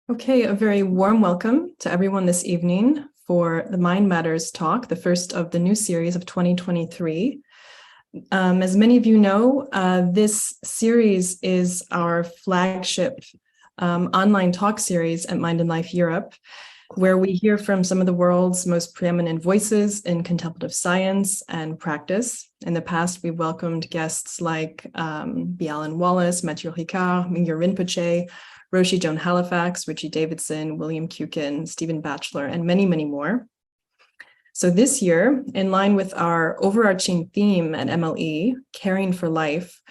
Okay, a very warm welcome to everyone this evening for the Mind Matters talk, the first of the new series of 2023. As many of you know, this series is our flagship online talk series at Mind and Life Europe, where we hear from some of the world's most preeminent voices in contemplative science and practice. In the past, we welcomed guests like Bialan Wallace, Mathieu Ricard, Mingyur Rinpoche, Roshi Joan Halifax, Richie Davidson, William Kukin, Stephen Batchelor, and many, many more. So this year, in line with our overarching theme at MLE, Caring for Life,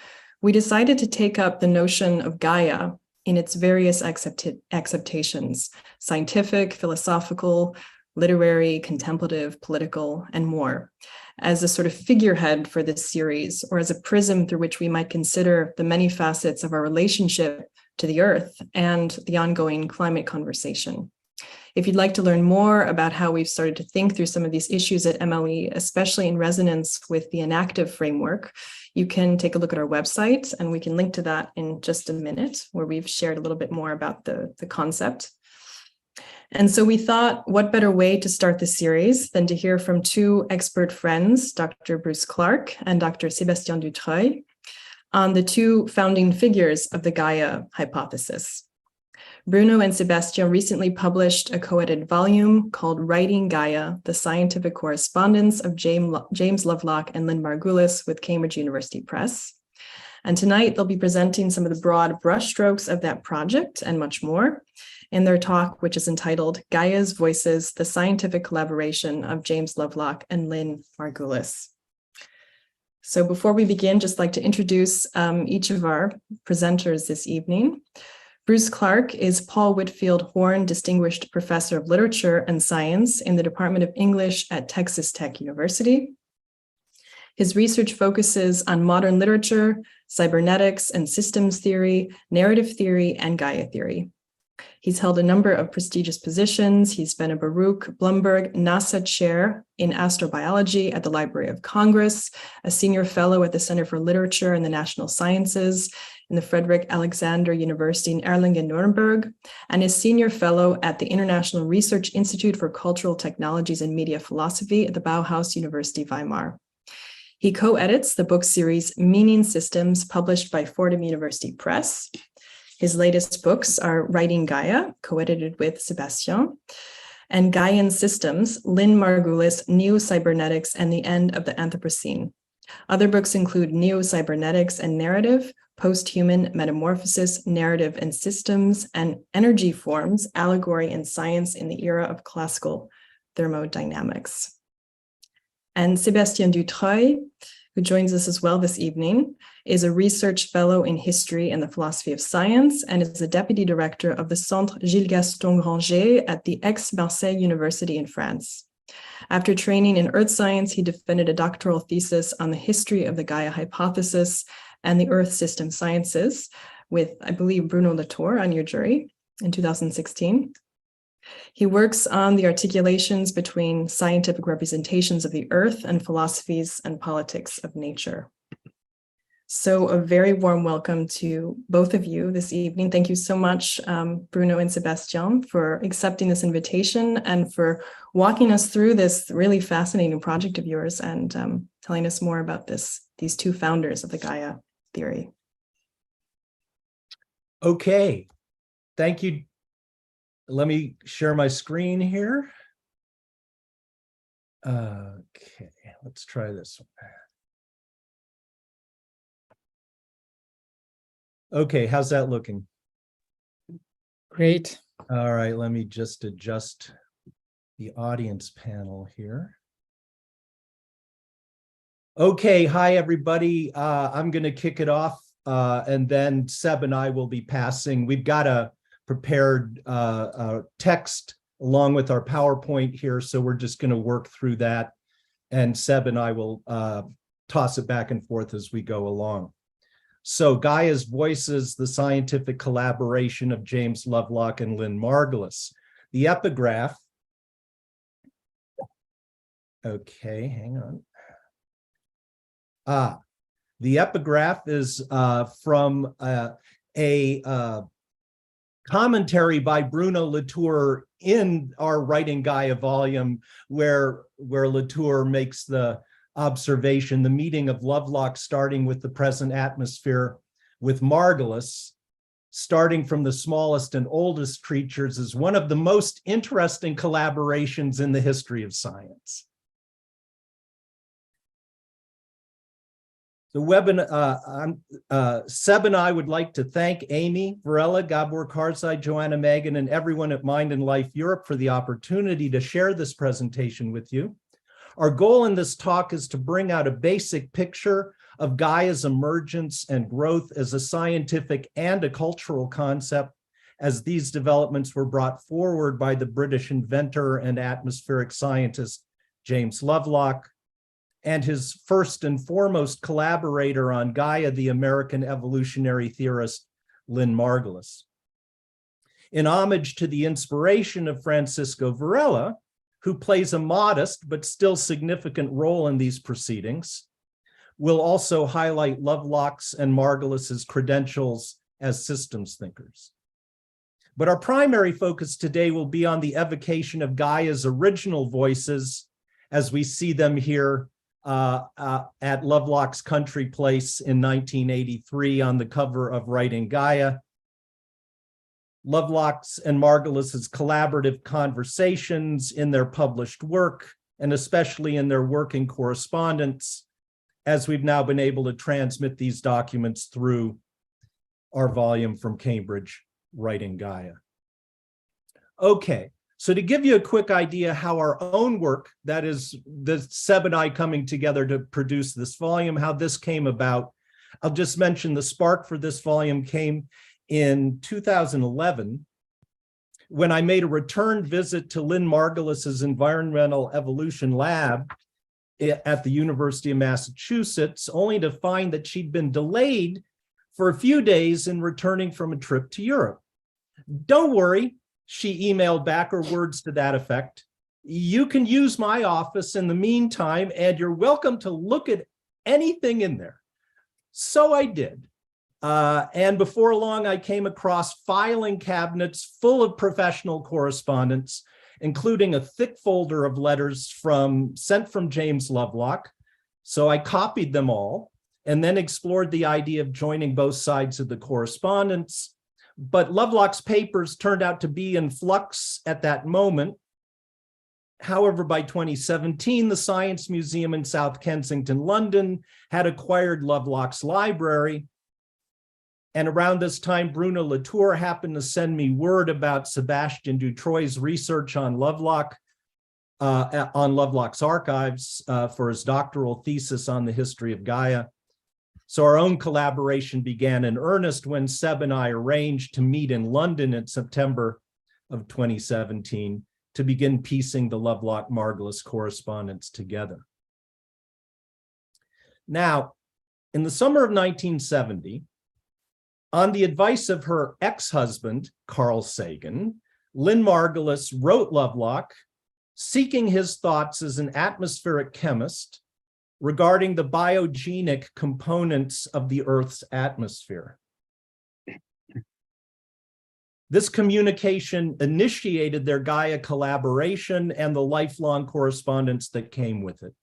we decided to take up the notion of Gaia in its various acceptations, scientific, philosophical, literary, contemplative, political, and more, as a sort of figurehead for this series, or as a prism through which we might consider the many facets of our relationship to the Earth and the ongoing climate conversation. If you'd like to learn more about how we've started to think through some of these issues at MLE, especially in resonance with the enactive framework, you can take a look at our website, and we can link to that in just a minute, where we've shared a little bit more about the concept. And so we thought, what better way to start the series than to hear from two expert friends, Dr. Bruce Clarke and Dr. Sébastien Dutreuil, on the two founding figures of the Gaia hypothesis. Bruno and Sébastien recently published a co-edited volume called Writing Gaia, the Scientific Correspondence of James Lovelock and Lynn Margulis with Cambridge University Press. And tonight they'll be presenting some of the broad brushstrokes of that project and much more in their talk, which is entitled Gaia's Voices, the Scientific Collaboration of James Lovelock and Lynn Margulis. So before we begin, just like to introduce each of our presenters this evening. Bruce Clarke is Paul Whitfield Horn Distinguished Professor of Literature and Science in the Department of English at Texas Tech University. His research focuses on modern literature, cybernetics and systems theory, narrative theory, and Gaia theory. He's held a number of prestigious positions. He's been a Baruch Blumberg NASA Chair in Astrobiology at the Library of Congress, a Senior Fellow at the Center for Literature and the National Sciences in the Frederick Alexander University in Erlangen-Nuremberg, and is Senior Fellow at the International Research Institute for Cultural Technologies and Media Philosophy at the Bauhaus University Weimar. He co-edits the book series Meaning Systems, published by Fordham University Press. His latest books are Writing Gaia, co-edited with Sébastien, and Gaian Systems, Lynn Margulis, Neo-Cybernetics and the End of the Anthropocene. Other books include Neo-Cybernetics and Narrative, Post-Human Metamorphosis, Narrative and Systems, and Energy Forms, Allegory and Science in the Era of Classical Thermodynamics. And Sébastien Dutreuil, who joins us as well this evening, is a research fellow in history and the philosophy of science, and is the deputy director of the Centre Gilles Gaston Granger at the Aix-Marseille University in France. After training in earth science, he defended a doctoral thesis on the history of the Gaia hypothesis and the earth system sciences with, I believe, Bruno Latour on your jury in 2016. He works on the articulations between scientific representations of the earth and philosophies and politics of nature. So a very warm welcome to both of you this evening. Thank you so much, Bruno and Sébastien, for accepting this invitation and for walking us through this really fascinating project of yours and telling us more about these two founders of the Gaia theory. Okay, thank you. Let me share my screen here. Okay, let's try this one. Okay, how's that looking? Great. All right, let me just adjust the audience panel here. Okay, hi everybody. I'm going to kick it off, and then Seb and I will be passing. We've got a prepared text along with our PowerPoint here, so we're just going to work through that, and Seb and I will toss it back and forth as we go along. So Gaia's Voices, the Scientific Collaboration of James Lovelock and Lynn Margulis. The epigraph, okay, hang on. The epigraph is from a commentary by Bruno Latour in our Writing Gaia volume, where Latour makes the observation, the meeting of Lovelock starting with the present atmosphere with Margulis, starting from the smallest and oldest creatures, is one of the most interesting collaborations in the history of science. The webinar, Seb and I would like to thank Amy, Varela, Gabor Karzai, Joanna Magan, and everyone at Mind and Life Europe for the opportunity to share this presentation with you. Our goal in this talk is to bring out a basic picture of Gaia's emergence and growth as a scientific and a cultural concept, as these developments were brought forward by the British inventor and atmospheric scientist, James Lovelock, and his first and foremost collaborator on Gaia, the American evolutionary theorist, Lynn Margulis. In homage to the inspiration of Francisco Varela, who plays a modest but still significant role in these proceedings, we'll also highlight Lovelock's and Margulis's credentials as systems thinkers. But our primary focus today will be on the evocation of Gaia's original voices as we see them here at Lovelock's Country Place in 1983 on the cover of Writing Gaia. Lovelock's and Margulis's collaborative conversations in their published work, and especially in their working correspondence, as we've now been able to transmit these documents through our volume from Cambridge, Writing Gaia. Okay. So to give you a quick idea how our own work, that is the Seb and I coming together to produce this volume, how this came about, I'll just mention the spark for this volume came in 2011, when I made a return visit to Lynn Margulis's Environmental Evolution Lab at the University of Massachusetts, only to find that she'd been delayed for a few days in returning from a trip to Europe. Don't worry, she emailed back, or words to that effect. You can use my office in the meantime, and you're welcome to look at anything in there. So I did. And before long, I came across filing cabinets full of professional correspondence, including a thick folder of letters sent from James Lovelock. So I copied them all and then explored the idea of joining both sides of the correspondence. But Lovelock's papers turned out to be in flux at that moment. However, by 2017, the Science Museum in South Kensington, London, had acquired Lovelock's library. And around this time, Bruno Latour happened to send me word about Sébastien Dutreuil's research on Lovelock, on Lovelock's archives for his doctoral thesis on the history of Gaia. So our own collaboration began in earnest when Seb and I arranged to meet in London in September of 2017 to begin piecing the Lovelock-Margulis correspondence together. Now, in the summer of 1970, on the advice of her ex-husband, Carl Sagan, Lynn Margulis wrote Lovelock, seeking his thoughts as an atmospheric chemist regarding the biogenic components of the Earth's atmosphere. This communication initiated their Gaia collaboration and the lifelong correspondence that came with it.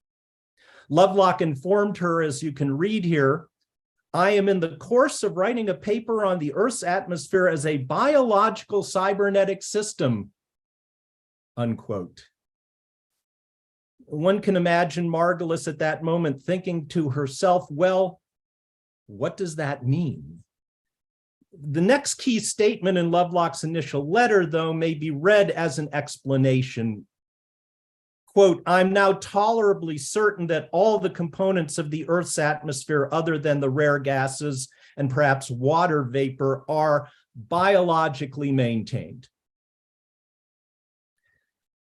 Lovelock informed her, as you can read here, I am in the course of writing a paper on the Earth's atmosphere as a biological cybernetic system, unquote. One can imagine Margulis at that moment thinking to herself, well, what does that mean? The next key statement in Lovelock's initial letter, though, may be read as an explanation. Quote, I'm now tolerably certain that all the components of the Earth's atmosphere, other than the rare gases and perhaps water vapor, are biologically maintained.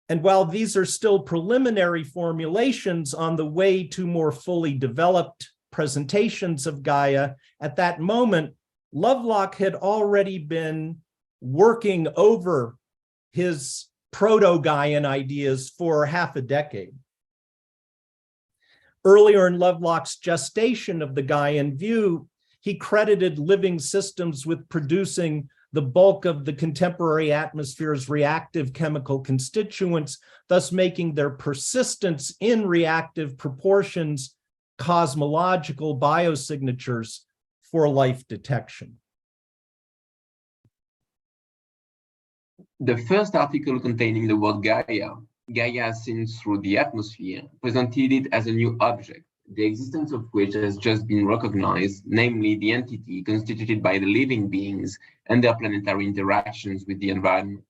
And while these are still preliminary formulations on the way to more fully developed presentations of Gaia, at that moment, Lovelock had already been working over his proto-Gaian ideas for half a decade. Earlier in Lovelock's gestation of the Gaian view, he credited living systems with producing the bulk of the contemporary atmosphere's reactive chemical constituents, thus making their persistence in reactive proportions cosmological biosignatures for life detection. The first article containing the word Gaia, Gaia seen through the atmosphere, presented it as a new object, the existence of which has just been recognized, namely the entity constituted by the living beings and their planetary interactions with the environment.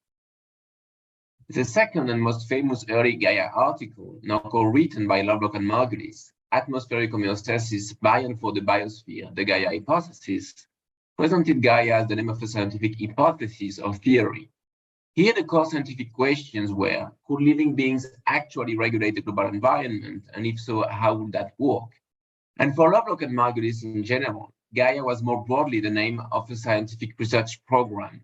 The second and most famous early Gaia article, now co-written by Lovelock and Margulis, Atmospheric Homeostasis by and for the Biosphere, the Gaia Hypothesis, presented Gaia as the name of a scientific hypothesis or theory. Here, the core scientific questions were, could living beings actually regulate the global environment? And if so, how would that work? And for Lovelock and Margulis in general, Gaia was more broadly the name of a scientific research program,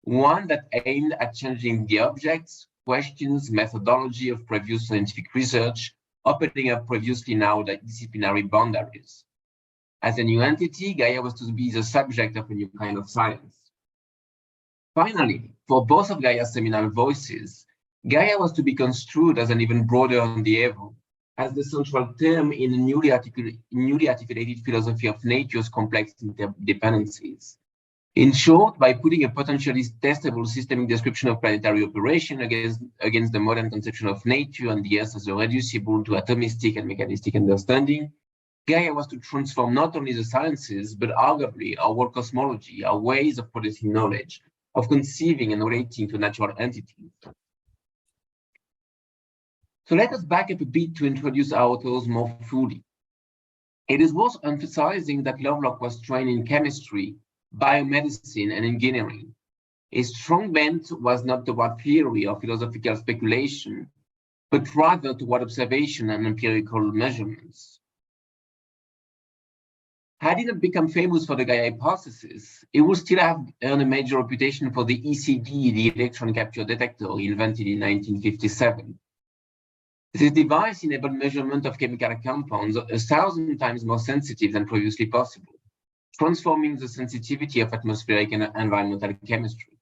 one that aimed at changing the objects, questions, methodology of previous scientific research, opening up previously now disciplinary boundaries. As a new entity, Gaia was to be the subject of a new kind of science. Finally, for both of Gaia's seminal voices, Gaia was to be construed as an even broader endeavor, as the central term in a newly articulated philosophy of nature's complex interdependencies. In short, by putting a potentially testable systemic description of planetary operation against the modern conception of nature and the Earth as a reducible to atomistic and mechanistic understanding, Gaia was to transform not only the sciences, but arguably our world cosmology, our ways of producing knowledge, of conceiving and relating to natural entities. So let us back up a bit to introduce our authors more fully. It is worth emphasizing that Lovelock was trained in chemistry, biomedicine, and engineering. His strong bent was not toward theory or philosophical speculation, but rather toward observation and empirical measurements. Had he not become famous for the Gaia hypothesis, he would still have earned a major reputation for the ECD, the electron capture detector, invented in 1957. This device enabled measurement of chemical compounds 1,000 times more sensitive than previously possible, transforming the sensitivity of atmospheric and environmental chemistry.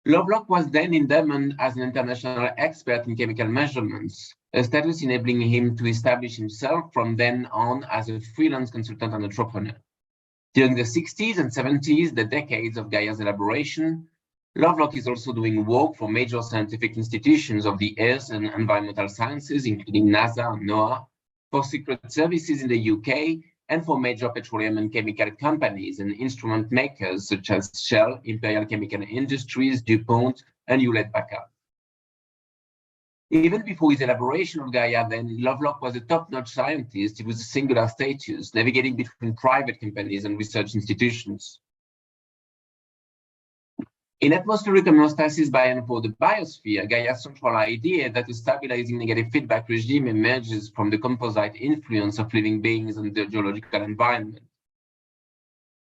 Lovelock was then in demand as an international expert in chemical measurements, a status enabling him to establish himself from then on as a freelance consultant and entrepreneur. During the 60s and 70s, the decades of Gaia's elaboration, Lovelock is also doing work for major scientific institutions of the earth and environmental sciences, including NASA and NOAA, for secret services in the UK, and for major petroleum and chemical companies and instrument makers such as Shell, Imperial Chemical Industries, DuPont, and Hewlett-Packard. Even before his elaboration of Gaia, then, Lovelock was a top-notch scientist with a singular status, navigating between private companies and research institutions. In Atmospheric Homeostasis by and for the Biosphere, Gaia's central idea that a stabilizing negative feedback regime emerges from the composite influence of living beings on the geological environment.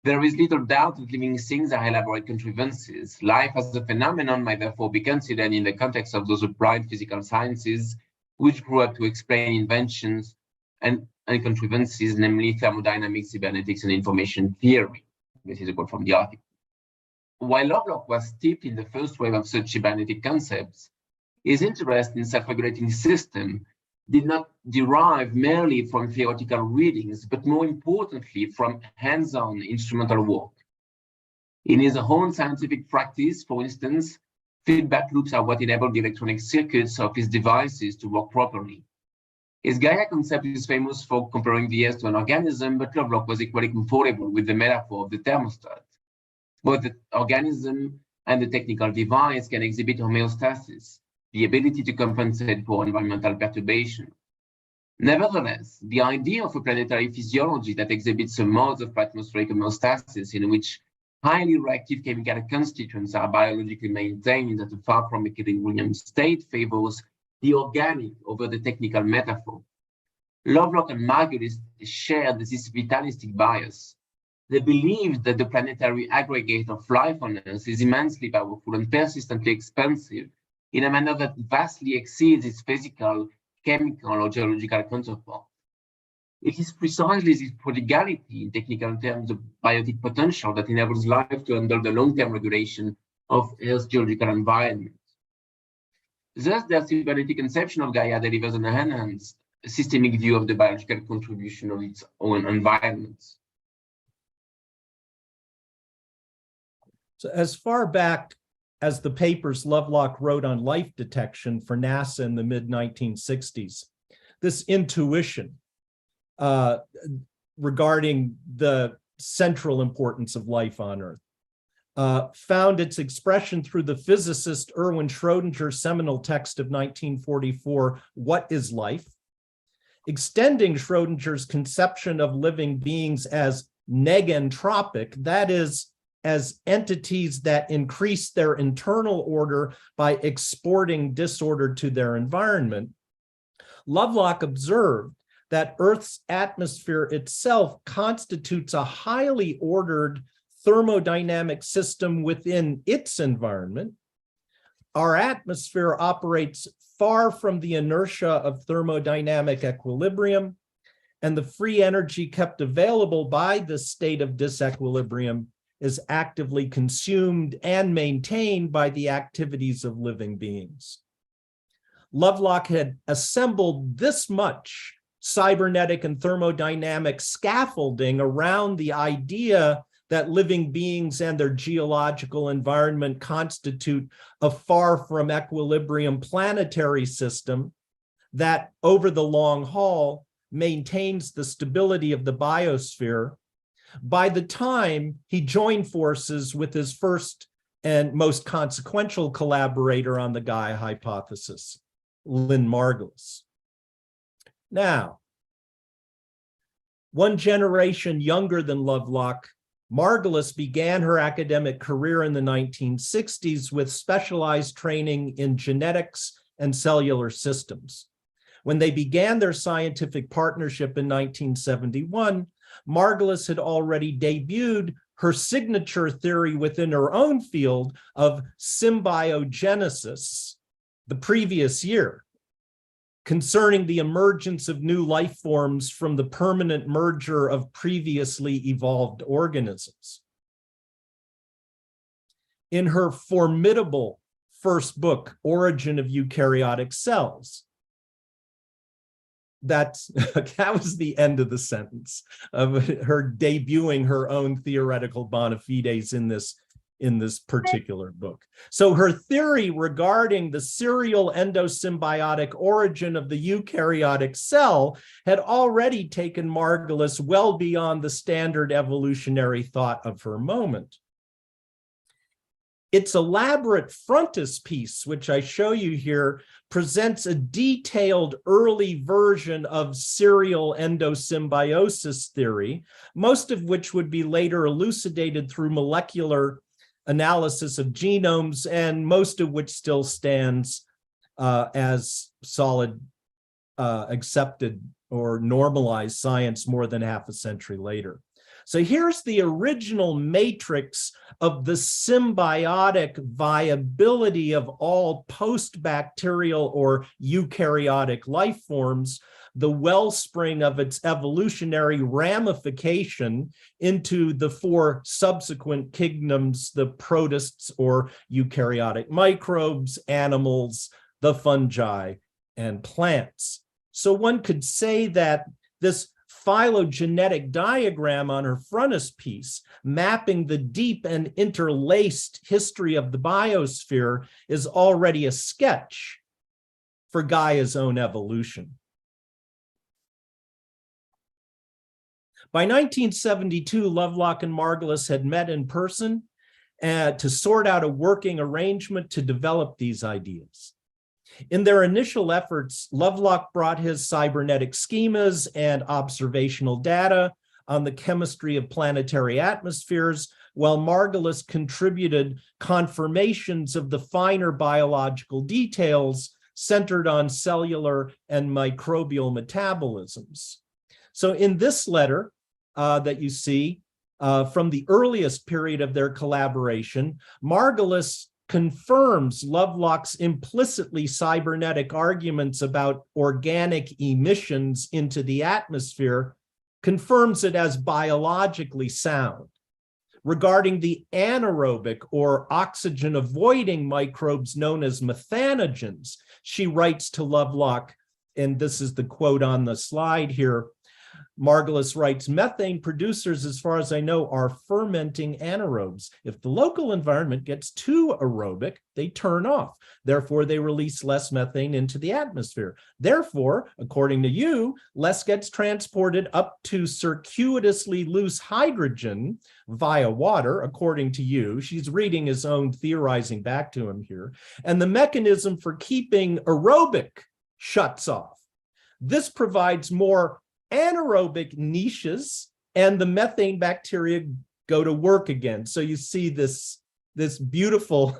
There is little doubt that living things are elaborate contrivances. Life as a phenomenon might therefore be considered in the context of those applied physical sciences, which grew up to explain inventions and contrivances, namely thermodynamics, cybernetics, and information theory. This is a quote from the article. While Lovelock was steeped in the first wave of such cybernetic concepts, his interest in self-regulating systems did not derive merely from theoretical readings, but more importantly from hands-on instrumental work. In his own scientific practice, for instance, feedback loops are what enable the electronic circuits of his devices to work properly. His Gaia concept is famous for comparing the Earth to an organism, but Lovelock was equally comfortable with the metaphor of the thermostat. Both the organism and the technical device can exhibit homeostasis, the ability to compensate for environmental perturbation. Nevertheless, the idea of a planetary physiology that exhibits a mode of atmospheric homeostasis in which highly reactive chemical constituents are biologically maintained at a far from equilibrium state favors the organic over the technical metaphor. Lovelock and Margulis shared this vitalistic bias. They believed that the planetary aggregate of life on Earth is immensely powerful and persistently expansive in a manner that vastly exceeds its physical, chemical, or geological counterpart. It is precisely this prodigality, in technical terms, of biotic potential that enables life to handle the long-term regulation of Earth's geological environment. Thus, their cybernetic conception of Gaia delivers an enhanced systemic view of the biological contribution of its own environment. So as far back as the papers Lovelock wrote on life detection for NASA in the mid-1960s, this intuition regarding the central importance of life on Earth found its expression through the physicist Erwin Schrödinger's seminal text of 1944, What is Life? Extending Schrödinger's conception of living beings as negentropic, that is, as entities that increase their internal order by exporting disorder to their environment, Lovelock observed that Earth's atmosphere itself constitutes a highly ordered thermodynamic system within its environment. Our atmosphere operates far from the inertia of thermodynamic equilibrium, and the free energy kept available by this state of disequilibrium is actively consumed and maintained by the activities of living beings. Lovelock had assembled this much cybernetic and thermodynamic scaffolding around the idea that living beings and their geological environment constitute a far from equilibrium planetary system that, over the long haul, maintains the stability of the biosphere. By the time he joined forces with his first and most consequential collaborator on the Gaia hypothesis, Lynn Margulis. Now, one generation younger than Lovelock, Margulis began her academic career in the 1960s with specialized training in genetics and cellular systems. When they began their scientific partnership in 1971, Margulis had already debuted her signature theory within her own field of symbiogenesis the previous year, concerning the emergence of new life forms from the permanent merger of previously evolved organisms. In her formidable first book, Origin of Eukaryotic Cells, that was the end of the sentence of her debuting her own theoretical bona fides in this particular book. So her theory regarding the serial endosymbiotic origin of the eukaryotic cell had already taken Margulis well beyond the standard evolutionary thought of her moment. Its elaborate frontispiece, which I show you here, presents a detailed early version of serial endosymbiosis theory, most of which would be later elucidated through molecular analysis of genomes, and most of which still stands as solid, accepted or normalized science more than half a century later. So here's the original matrix of the symbiotic viability of all post-bacterial or eukaryotic life forms, the wellspring of its evolutionary ramification into the four subsequent kingdoms, the protists or eukaryotic microbes, animals, the fungi, and plants. So one could say that this phylogenetic diagram on her frontispiece, mapping the deep and interlaced history of the biosphere, is already a sketch for Gaia's own evolution. By 1972, Lovelock and Margulis had met in person to sort out a working arrangement to develop these ideas. In their initial efforts, Lovelock brought his cybernetic schemas and observational data on the chemistry of planetary atmospheres, while Margulis contributed confirmations of the finer biological details centered on cellular and microbial metabolisms. So in this letter that you see from the earliest period of their collaboration, Margulis confirms Lovelock's implicitly cybernetic arguments about organic emissions into the atmosphere, confirms it as biologically sound. Regarding the anaerobic or oxygen-avoiding microbes known as methanogens, she writes to Lovelock, and this is the quote on the slide here, Margulis writes, methane producers, as far as I know, are fermenting anaerobes. If the local environment gets too aerobic, they turn off. Therefore, they release less methane into the atmosphere. Therefore, according to you, less gets transported up to circuitously loose hydrogen via water, according to you. She's reading his own theorizing back to him here. And the mechanism for keeping aerobic shuts off. This provides more anaerobic niches, and the methane bacteria go to work again. So you see this beautiful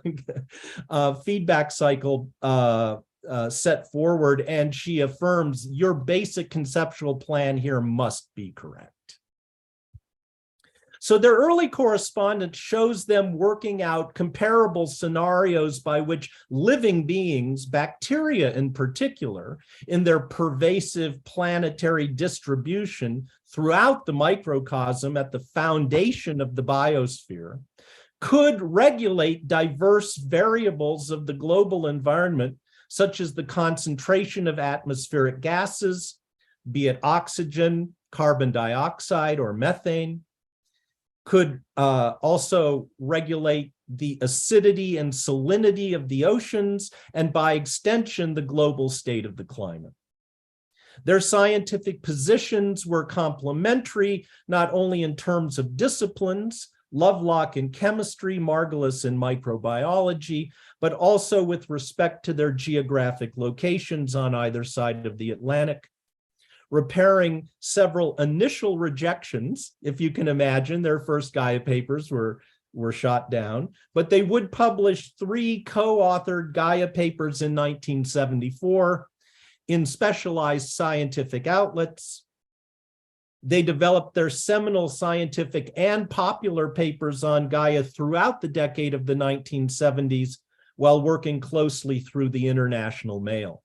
feedback cycle set forward, and she affirms your basic conceptual plan here must be correct. So their early correspondence shows them working out comparable scenarios by which living beings, bacteria in particular, in their pervasive planetary distribution throughout the microcosm at the foundation of the biosphere, could regulate diverse variables of the global environment, such as the concentration of atmospheric gases, be it oxygen, carbon dioxide, or methane, could also regulate the acidity and salinity of the oceans, and by extension, the global state of the climate. Their scientific positions were complementary, not only in terms of disciplines, Lovelock in chemistry, Margulis in microbiology, but also with respect to their geographic locations on either side of the Atlantic, repairing several initial rejections. If you can imagine, their first Gaia papers were shot down, but they would publish 3 co-authored Gaia papers in 1974 in specialized scientific outlets. They developed their seminal scientific and popular papers on Gaia throughout the decade of the 1970s while working closely through the International Mail.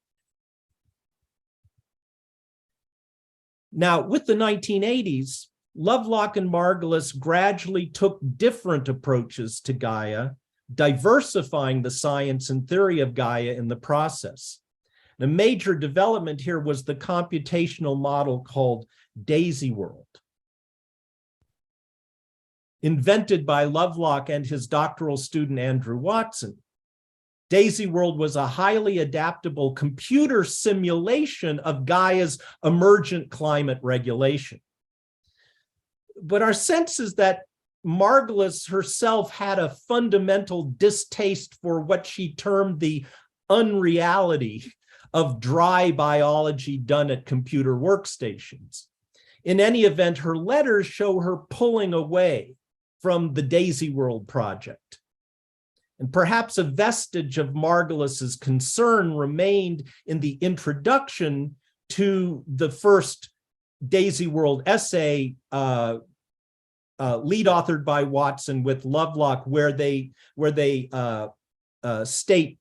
Now, with the 1980s, Lovelock and Margulis gradually took different approaches to Gaia, diversifying the science and theory of Gaia in the process. The major development here was the computational model called Daisy World. Invented by Lovelock and his doctoral student Andrew Watson, Daisy World was a highly adaptable computer simulation of Gaia's emergent climate regulation. But our sense is that Margulis herself had a fundamental distaste for what she termed the unreality of dry biology done at computer workstations. In any event, her letters show her pulling away from the Daisy World project. And perhaps a vestige of Margulis's concern remained in the introduction to the first Daisy World essay, lead authored by Watson with Lovelock, where they state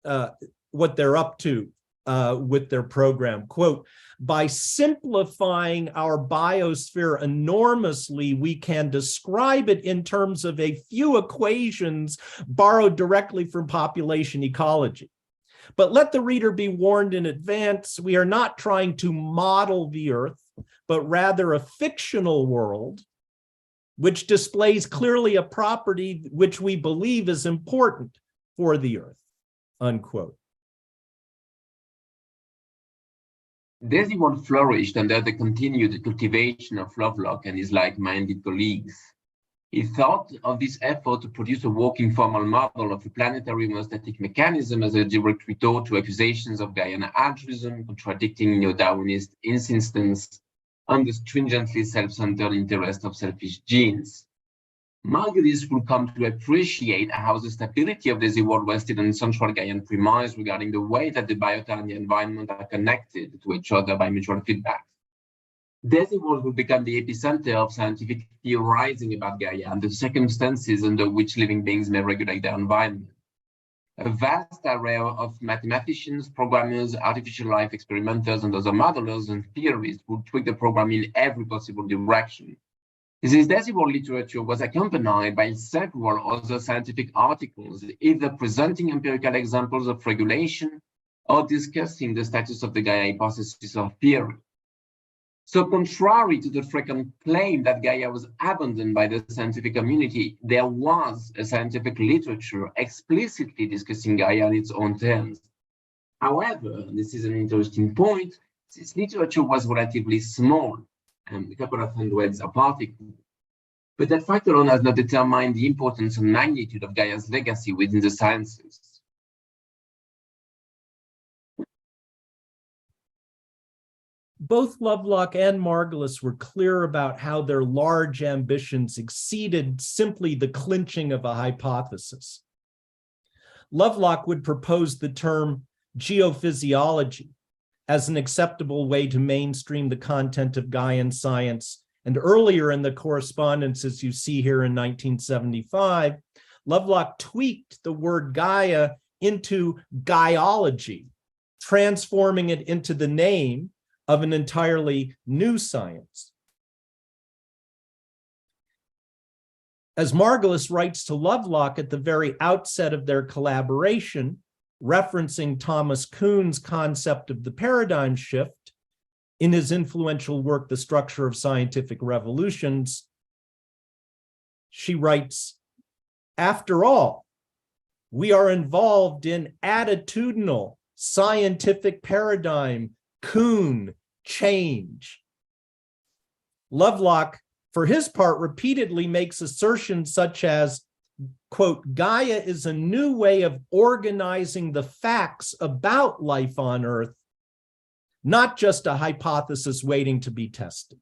what they're up to with their program. Quote, by simplifying our biosphere enormously, we can describe it in terms of a few equations borrowed directly from population ecology. But let the reader be warned in advance, we are not trying to model the Earth, but rather a fictional world which displays clearly a property which we believe is important for the Earth, unquote. Daisy World flourished under the continued cultivation of Lovelock and his like-minded colleagues. He thought of this effort to produce a working formal model of a planetary homeostatic mechanism as a direct retort to accusations of Gaian altruism, contradicting neo-Darwinist insistence on the stringently self-centered interest of selfish genes. Margulis will come to appreciate how the stability of Daisy World rested on central Gaian premise regarding the way that the biota and the environment are connected to each other by mutual feedback. This world will become the epicenter of scientific theorizing about Gaia and the circumstances under which living beings may regulate their environment. A vast array of mathematicians, programmers, artificial life experimenters, and other modelers and theorists would tweak the program in every possible direction. This decibel literature was accompanied by several other scientific articles, either presenting empirical examples of regulation or discussing the status of the Gaia hypothesis or theory. So contrary to the frequent claim that Gaia was abandoned by the scientific community, there was a scientific literature explicitly discussing Gaia on its own terms. However, this is an interesting point, this literature was relatively small, a couple of hundreds of articles. But that fact alone has not determined the importance and magnitude of Gaia's legacy within the sciences. Both Lovelock and Margulis were clear about how their large ambitions exceeded simply the clinching of a hypothesis. Lovelock would propose the term geophysiology as an acceptable way to mainstream the content of Gaian science. And earlier in the correspondence, as you see here in 1975, Lovelock tweaked the word Gaia into Gaiology, transforming it into the name of an entirely new science. As Margulis writes to Lovelock at the very outset of their collaboration, referencing Thomas Kuhn's concept of the paradigm shift in his influential work, The Structure of Scientific Revolutions, she writes, "After all, we are involved in attitudinal scientific paradigm Kuhn change." Lovelock, for his part, repeatedly makes assertions such as, quote, "Gaia is a new way of organizing the facts about life on Earth, not just a hypothesis waiting to be tested."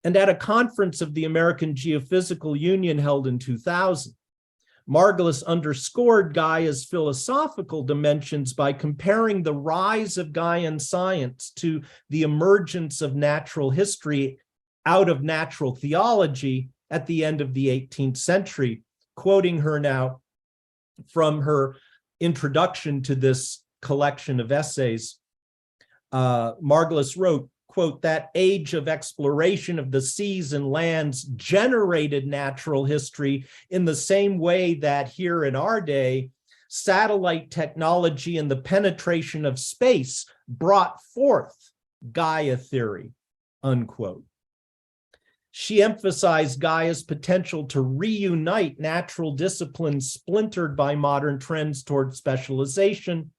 And at a conference of the American Geophysical Union held in 2000, Margulis underscored Gaia's philosophical dimensions by comparing the rise of Gaian science to the emergence of natural history out of natural theology at the end of the 18th century. Quoting her now from her introduction to this collection of essays, Margulis wrote, quote, "That age of exploration of the seas and lands generated natural history in the same way that here in our day, satellite technology and the penetration of space brought forth Gaia theory," unquote. She emphasized Gaia's potential to reunite natural disciplines splintered by modern trends toward specialization,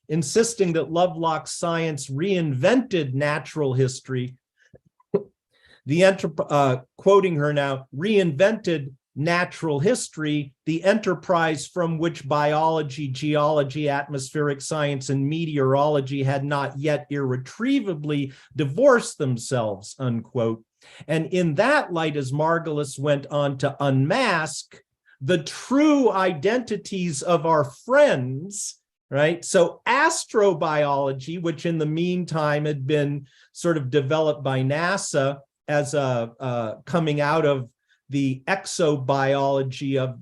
insisting that Lovelock's science reinvented natural history. Quoting her now, "reinvented natural history, the enterprise from which biology, geology, atmospheric science, and meteorology had not yet irretrievably divorced themselves," unquote. And in that light, as Margulis went on to unmask the true identities of our friends, right? So astrobiology, which in the meantime had been sort of developed by NASA as coming out of the exobiology of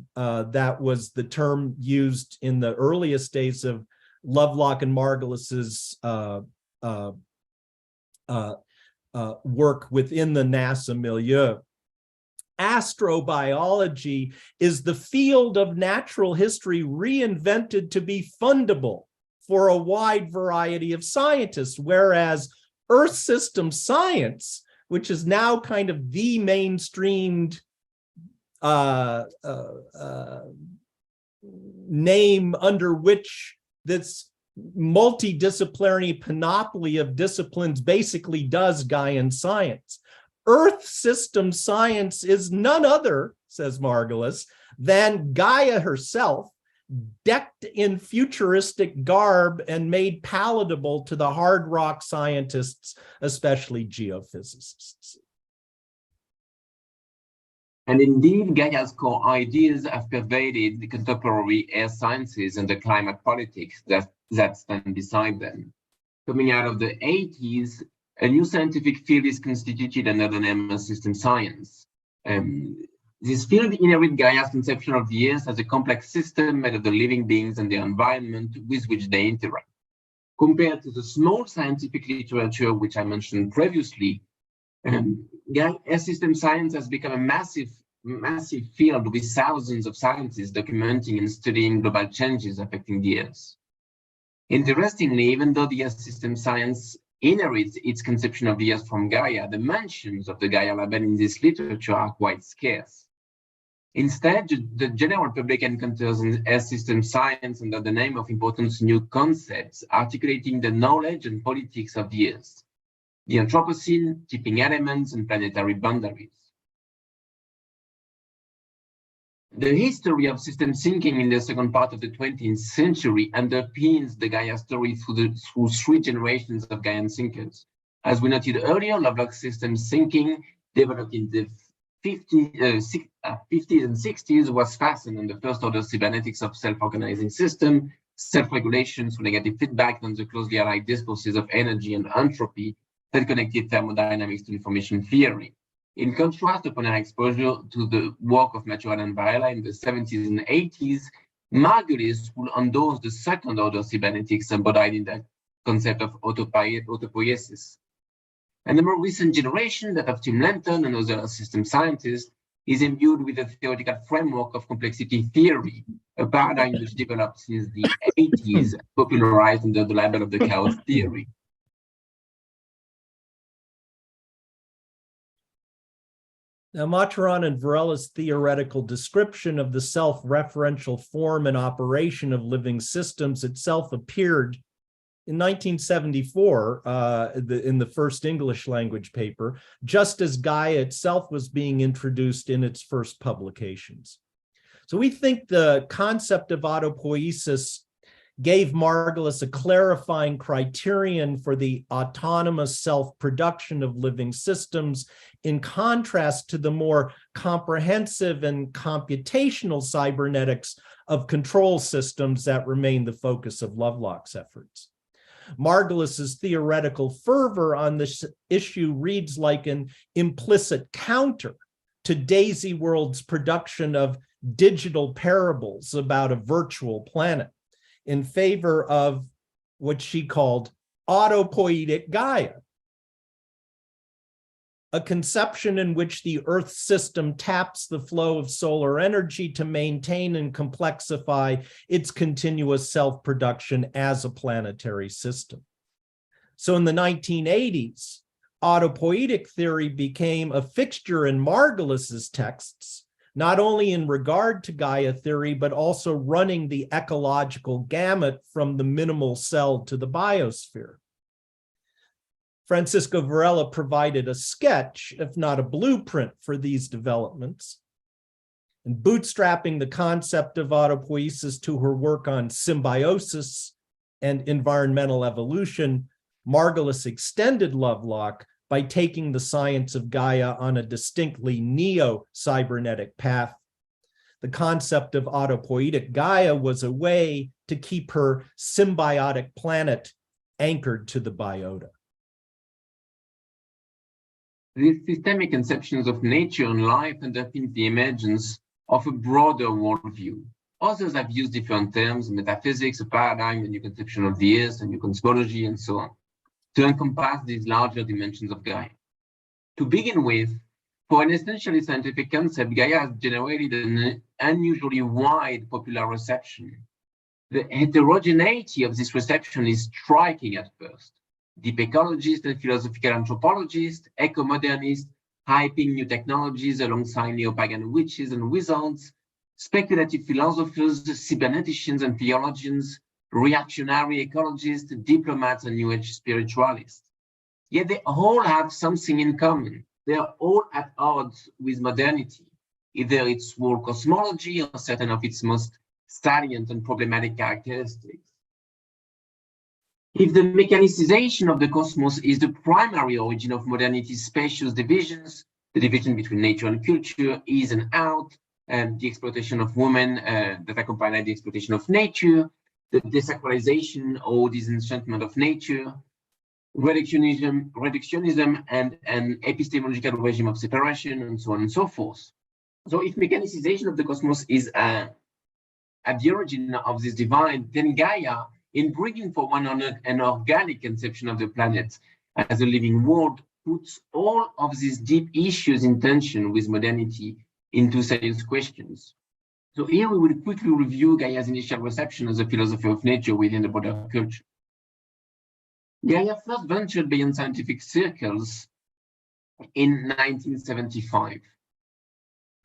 that was the term used in the earliest days of Lovelock and Margulis's work within the NASA milieu. Astrobiology is the field of natural history reinvented to be fundable for a wide variety of scientists, whereas Earth system science, which is now kind of the mainstreamed name under which this multidisciplinary panoply of disciplines basically does Gaian science. Earth system science is none other, says Margulis, than Gaia herself, decked in futuristic garb and made palatable to the hard rock scientists, especially geophysicists. And indeed, Gaia's core ideas have pervaded the contemporary earth sciences and the climate politics that stand beside them. coming out of the 80s, a new scientific field is constituted under the name of system science. This field inherits Gaia's conception of the Earth as a complex system made of the living beings and the environment with which they interact. Compared to the small scientific literature, which I mentioned previously, Earth system science has become a massive field with thousands of scientists documenting and studying global changes affecting the Earth. Interestingly, even though the Earth system science inherits its conception of the Earth from Gaia, the mentions of the Gaia label in this literature are quite scarce. Instead, the general public encounters Earth system science under the name of important new concepts, articulating the knowledge and politics of the Earth, the Anthropocene, tipping elements, and planetary boundaries. The history of system thinking in the second part of the 20th century underpins the Gaia story through three generations of Gaian thinkers. As we noted earlier, Lovelock's system thinking, developed in the 50s and 60s, was fastened on the first-order cybernetics of self-organizing system, self-regulation through negative feedback, and the closely allied discourses of energy and entropy that connected thermodynamics to information theory. In contrast, upon our exposure to the work of Maturana and Varela in the 70s and 80s, Margulis will endorse the second-order cybernetics embodied in the concept of autopoiesis. And the more recent generation, that of Tim Lenton and other system scientists, is imbued with a theoretical framework of complexity theory, a paradigm which developed since the 80s, popularized under the label of the chaos theory. Now, Maturana and Varela's theoretical description of the self-referential form and operation of living systems itself appeared in 1974 in the first English language paper, just as Gaia itself was being introduced in its first publications. So we think the concept of autopoiesis gave Margulis a clarifying criterion for the autonomous self-production of living systems, in contrast to the more comprehensive and computational cybernetics of control systems that remain the focus of Lovelock's efforts. Margulis's theoretical fervor on this issue reads like an implicit counter to Daisy World's production of digital parables about a virtual planet, in favor of what she called autopoietic Gaia, a conception in which the Earth system taps the flow of solar energy to maintain and complexify its continuous self-production as a planetary system. So in the 1980s, autopoietic theory became a fixture in Margulis's texts, not only in regard to Gaia theory, but also running the ecological gamut from the minimal cell to the biosphere. Francisco Varela provided a sketch, if not a blueprint, for these developments. And bootstrapping the concept of autopoiesis to her work on symbiosis and environmental evolution, Margulis extended Lovelock by taking the science of Gaia on a distinctly neo-cybernetic path. The concept of autopoietic Gaia was a way to keep her symbiotic planet anchored to the biota. These systemic conceptions of nature and life underpin the emergence of a broader worldview. Others have used different terms, metaphysics, a paradigm, a new conception of the Earth, a new cosmology, and so on, to encompass these larger dimensions of Gaia. To begin with, for an essentially scientific concept, Gaia has generated an unusually wide popular reception. The heterogeneity of this reception is striking at first. Deep ecologists and philosophical anthropologists, eco-modernists, hyping new technologies alongside neo-pagan witches and wizards, speculative philosophers, cyberneticians and theologians, reactionary ecologists, diplomats, and New Age spiritualists. Yet they all have something in common. They are all at odds with modernity, either its world cosmology or certain of its most salient and problematic characteristics. If the mechanicization of the cosmos is the primary origin of modernity's spacious divisions, the division between nature and culture, is and out, and the exploitation of women that accompany the exploitation of nature, the desacralization or disenchantment of nature, reductionism and an epistemological regime of separation, and so on and so forth. So if mechanicization of the cosmos is at the origin of this divine, then Gaia, in bringing forward an organic conception of the planet as a living world, puts all of these deep issues in tension with modernity into serious questions. So here we will quickly review Gaia's initial reception as a philosopher of nature within the broader culture. Gaia first ventured beyond scientific circles in 1975.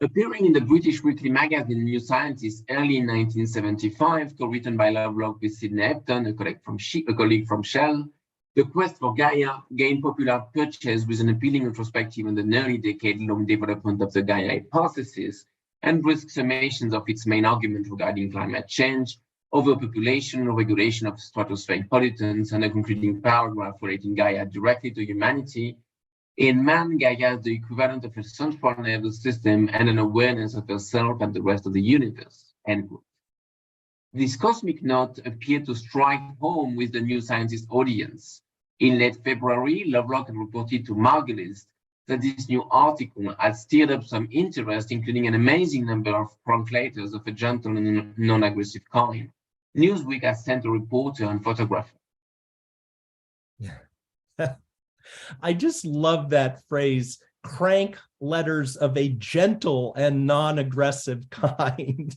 Appearing in the British weekly magazine New Scientist early in 1975, co-written by Lovelock with Sidney Epton, a colleague from Shell, the quest for Gaia gained popular purchase with an appealing retrospective on the nearly decade-long development of the Gaia hypothesis and brisk summations of its main argument regarding climate change, overpopulation, regulation of stratospheric pollutants, and a concluding paragraph relating Gaia directly to humanity. In man, Gaia is the equivalent of a central nervous system and an awareness of herself and the rest of the universe, end quote. This cosmic note appeared to strike home with the New Scientist audience. In late February, Lovelock reported to Margulis that this new article had stirred up some interest, including an amazing number of prompt letters of a gentle and non-aggressive kind. Newsweek has sent a reporter and photographer. I just love that phrase, crank letters of a gentle and non-aggressive kind.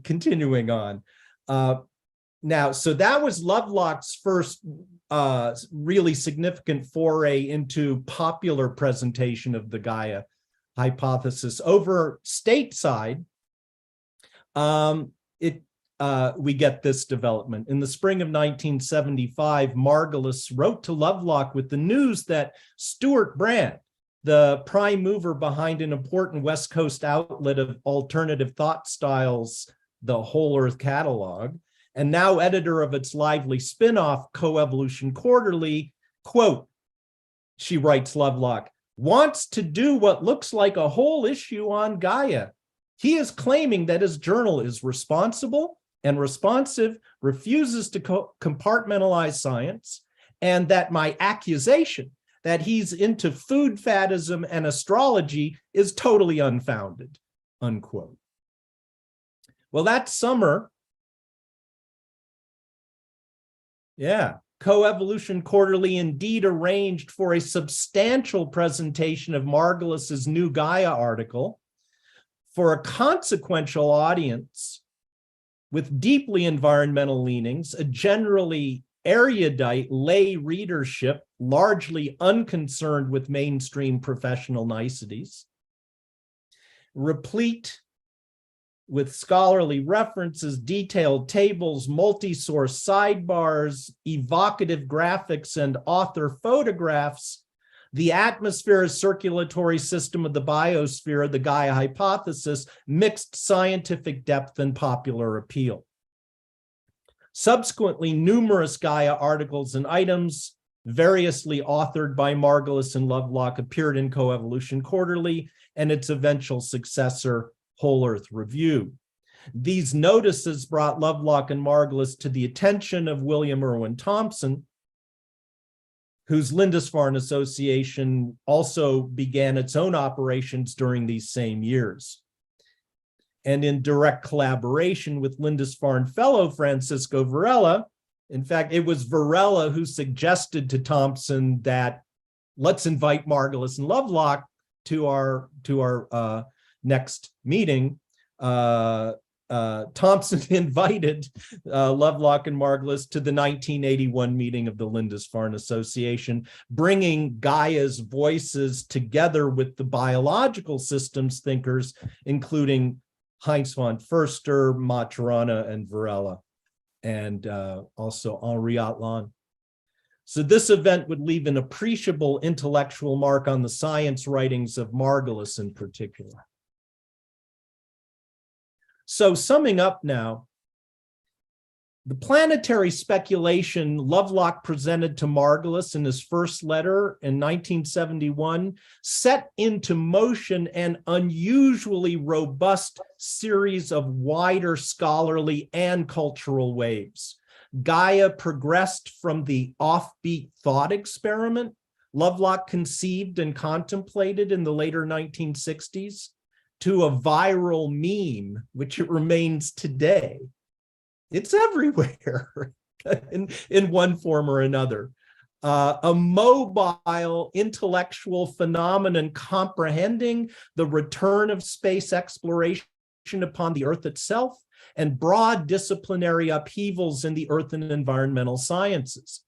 Continuing on. Now, so that was Lovelock's first really significant foray into popular presentation of the Gaia hypothesis. Over stateside, we get this development. In the spring of 1975, Margulis wrote to Lovelock with the news that Stuart Brand, the prime mover behind an important West Coast outlet of alternative thought styles, the Whole Earth Catalog, and now editor of its lively spin-off, Coevolution Quarterly, quote, she writes Lovelock, wants to do what looks like a whole issue on Gaia. He is claiming that his journal is responsible and responsive, refuses to compartmentalize science, and that my accusation that he's into food faddism and astrology is totally unfounded, unquote. Well, that summer, Coevolution Quarterly indeed arranged for a substantial presentation of Margulis's new Gaia article for a consequential audience with deeply environmental leanings, a generally erudite lay readership, largely unconcerned with mainstream professional niceties, replete with scholarly references, detailed tables, multi-source sidebars, evocative graphics, and author photographs. The atmosphere circulatory system of the biosphere, the Gaia hypothesis, mixed scientific depth and popular appeal. Subsequently, numerous Gaia articles and items, variously authored by Margulis and Lovelock, appeared in Coevolution Quarterly and its eventual successor, Whole Earth Review. These notices brought Lovelock and Margulis to the attention of William Irwin Thompson, whose Lindisfarne Association also began its own operations during these same years. And in direct collaboration with Lindisfarne fellow Francisco Varela, in fact, it was Varela who suggested to Thompson that let's invite Margulis and Lovelock to our next meeting. Thompson invited Lovelock and Margulis to the 1981 meeting of the Lindisfarne Association, bringing Gaia's voices together with the biological systems thinkers, including Heinz von Förster, Maturana, and Varela, and also Henri Atlan. So this event would leave an appreciable intellectual mark on the science writings of Margulis in particular. So summing up now, The planetary speculation Lovelock presented to Margulis in his first letter in 1971 set into motion an unusually robust series of wider scholarly and cultural waves. Gaia progressed from the offbeat thought experiment Lovelock conceived and contemplated in the later 1960s to a viral meme, which it remains today. It's everywhere in one form or another. A mobile intellectual phenomenon comprehending the return of space exploration upon the Earth itself and broad disciplinary upheavals in the earth and environmental sciences.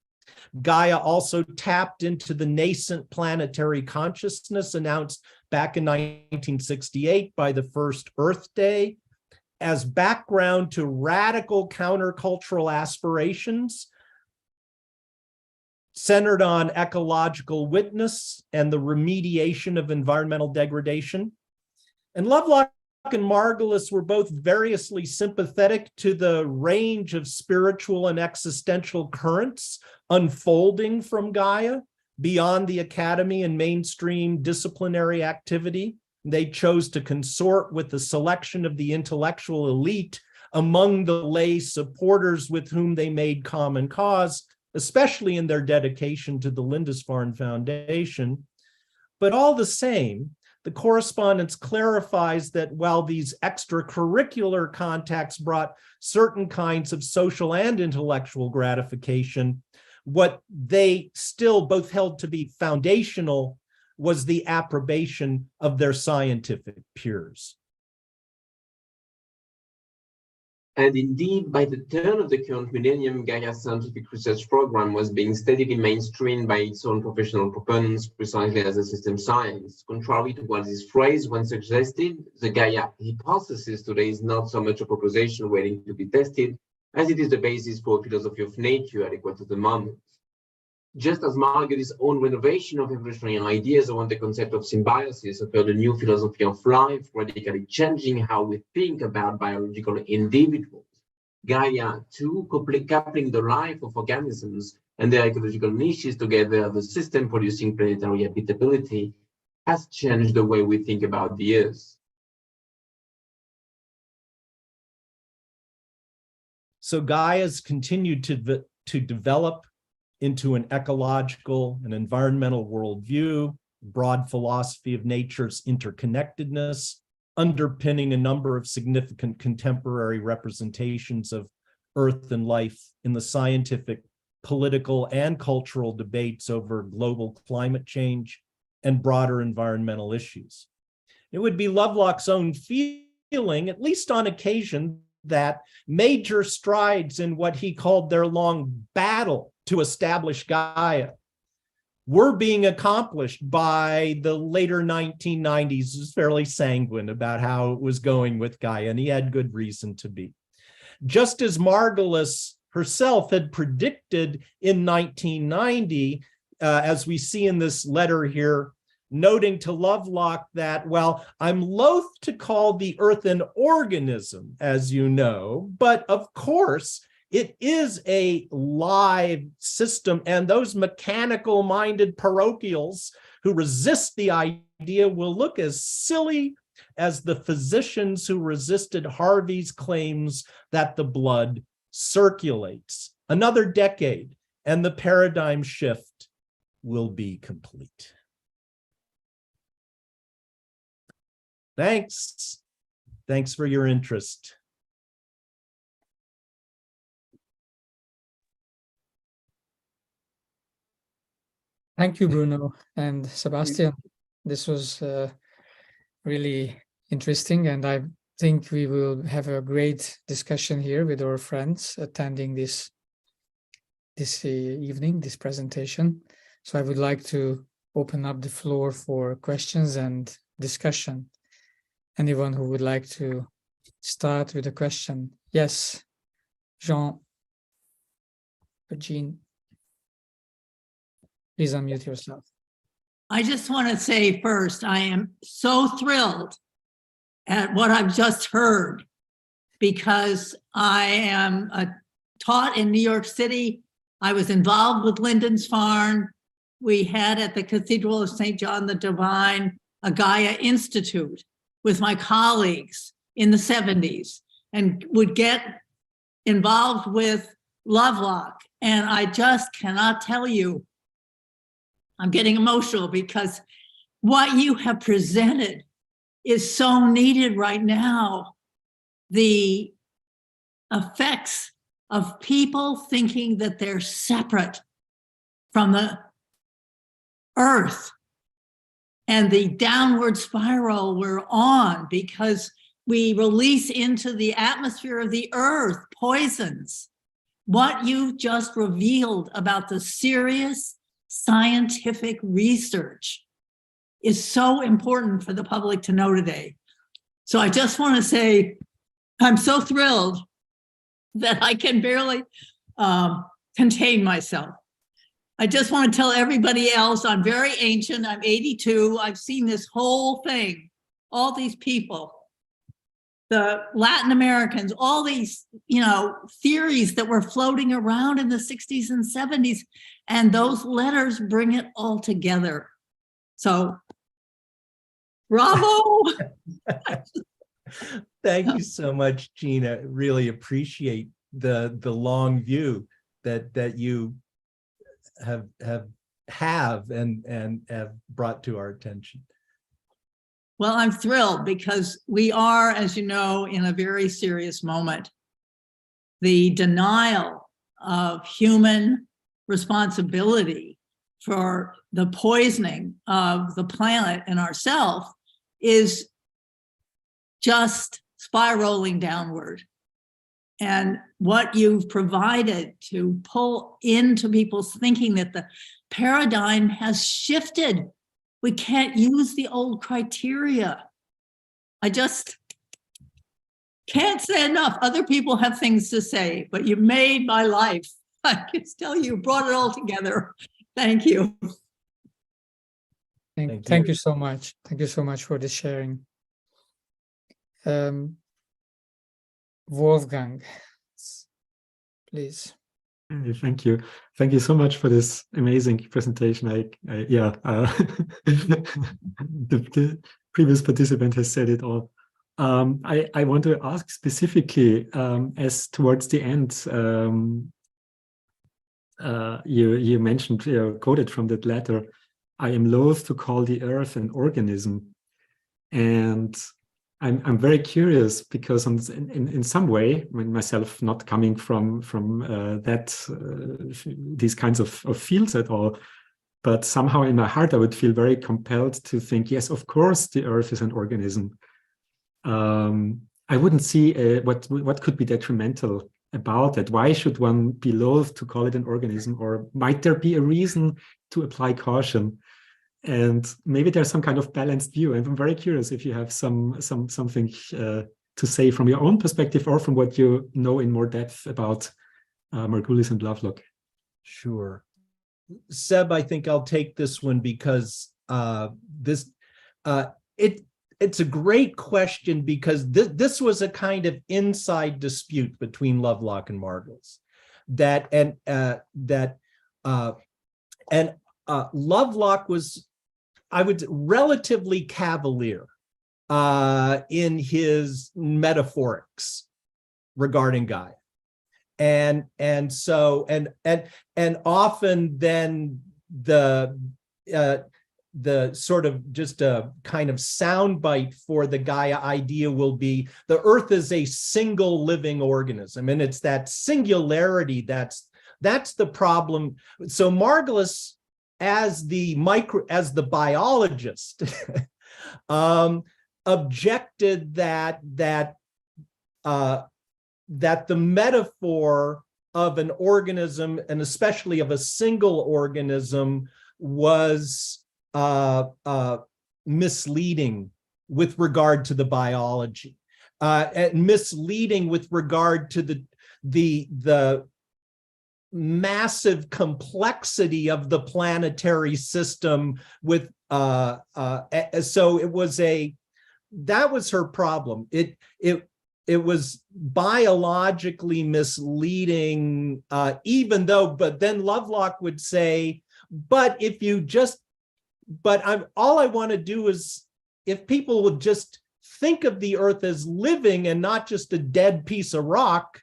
Gaia also tapped into the nascent planetary consciousness announced back in 1968 by the first Earth Day as background to radical countercultural aspirations centered on ecological witness and the remediation of environmental degradation. And Lovelock and Margulis were both variously sympathetic to the range of spiritual and existential currents unfolding from Gaia beyond the academy and mainstream disciplinary activity. They chose to consort with the selection of the intellectual elite among the lay supporters with whom they made common cause, especially in their dedication to the Lindisfarne Foundation. But all the same, the correspondence clarifies that while these extracurricular contacts brought certain kinds of social and intellectual gratification, what they still both held to be foundational was the approbation of their scientific peers. And indeed, by the turn of the current millennium, Gaia's scientific research program was being steadily mainstreamed by its own professional proponents, precisely as a system science. Contrary to what this phrase once suggested, the Gaia hypothesis today is not so much a proposition waiting to be tested, as it is the basis for a philosophy of nature adequate to the moment. Just as Margulis' own renovation of evolutionary ideas around the concept of symbiosis offered a new philosophy of life, radically changing how we think about biological individuals, Gaia, too, coupling the life of organisms and their ecological niches together, the system producing planetary habitability, has changed the way we think about the Earth. So Gaia's continued to develop into an ecological and environmental worldview, broad philosophy of nature's interconnectedness, underpinning a number of significant contemporary representations of Earth and life in the scientific, political, and cultural debates over global climate change and broader environmental issues. It would be Lovelock's own feeling, at least on occasion, that major strides in what he called their long battle to establish Gaia were being accomplished by the later 1990s. He was fairly sanguine about how it was going with Gaia, and he had good reason to be. Just as Margulis herself had predicted in 1990, as we see in this letter here, noting to Lovelock that, well, I'm loath to call the Earth an organism, as you know, but of course, it is a live system, and those mechanical-minded parochials who resist the idea will look as silly as the physicians who resisted Harvey's claims that the blood circulates. Another decade, and the paradigm shift will be complete. Thanks. Thanks for your interest. Thank you, Bruno and Sébastien. This was really interesting, and I think we will have a great discussion here with our friends attending this evening, this presentation. So I would like to open up the floor for questions and discussion. Anyone who would like to start with a question? Yes, Jean. Please unmute yourself. I just want to say first, I am so thrilled at what I've just heard, because I am a taught in New York City. I was involved with Linden's Farm. We had at the Cathedral of St. John the Divine a Gaia Institute with my colleagues in the 70s, and would get involved with Lovelock. And I just cannot tell you, I'm getting emotional because what you have presented is so needed right now. The effects of people thinking that they're separate from the earth and the downward spiral we're on because we release into the atmosphere of the earth poisons. What you just revealed about the serious scientific research is so important for the public to know today. So I just want to say, I'm so thrilled that I can barely contain myself. I just want to tell everybody else, I'm very ancient, I'm 82, I've seen this whole thing, all these people, the Latin Americans, all these, theories that were floating around in the 60s and 70s, and those letters bring it all together. So, bravo! Thank you so much, Gina. Really appreciate the long view that you have and have brought to our attention. Well, I'm thrilled because we are, as you know, in a very serious moment. The denial of human responsibility for the poisoning of the planet and ourselves is just spiraling downward. And what you've provided to pull into people's thinking that the paradigm has shifted. We can't use the old criteria. I just can't say enough. Other people have things to say, but you made my life. I can tell you brought it all together. Thank you. Thank you so much. Thank you so much for the sharing. Wolfgang, please. Thank you. Thank you so much for this amazing presentation. The previous participant has said it all. I want to ask specifically, as towards the end, you mentioned, quoted from that letter, I am loath to call the earth an organism. And I'm very curious because in some way, when myself not coming from these kinds of fields at all, but somehow in my heart I would feel very compelled to think, yes, of course the earth is an organism. I wouldn't see what could be detrimental about it. Why should one be loath to call it an organism, or might there be a reason to apply caution? And maybe there's some kind of balanced view. And I'm very curious if you have something to say from your own perspective or from what you know in more depth about Margulis and Lovelock. Sure. Seb, I think I'll take this one because it's a great question because this was a kind of inside dispute between Lovelock and Margulis. Lovelock was, I would, relatively cavalier in his metaphorics regarding Gaia, and often then the sort of just a kind of soundbite for the Gaia idea will be the Earth is a single living organism, and it's that singularity that's the problem. So Margulis, as the biologist, objected that the metaphor of an organism, and especially of a single organism, was misleading with regard to the biology, and misleading with regard to the massive complexity of the planetary system. With so it was that was her problem. it was biologically misleading, even though, but then Lovelock would say, but if you just, all I want to do is, if people would just think of the Earth as living and not just a dead piece of rock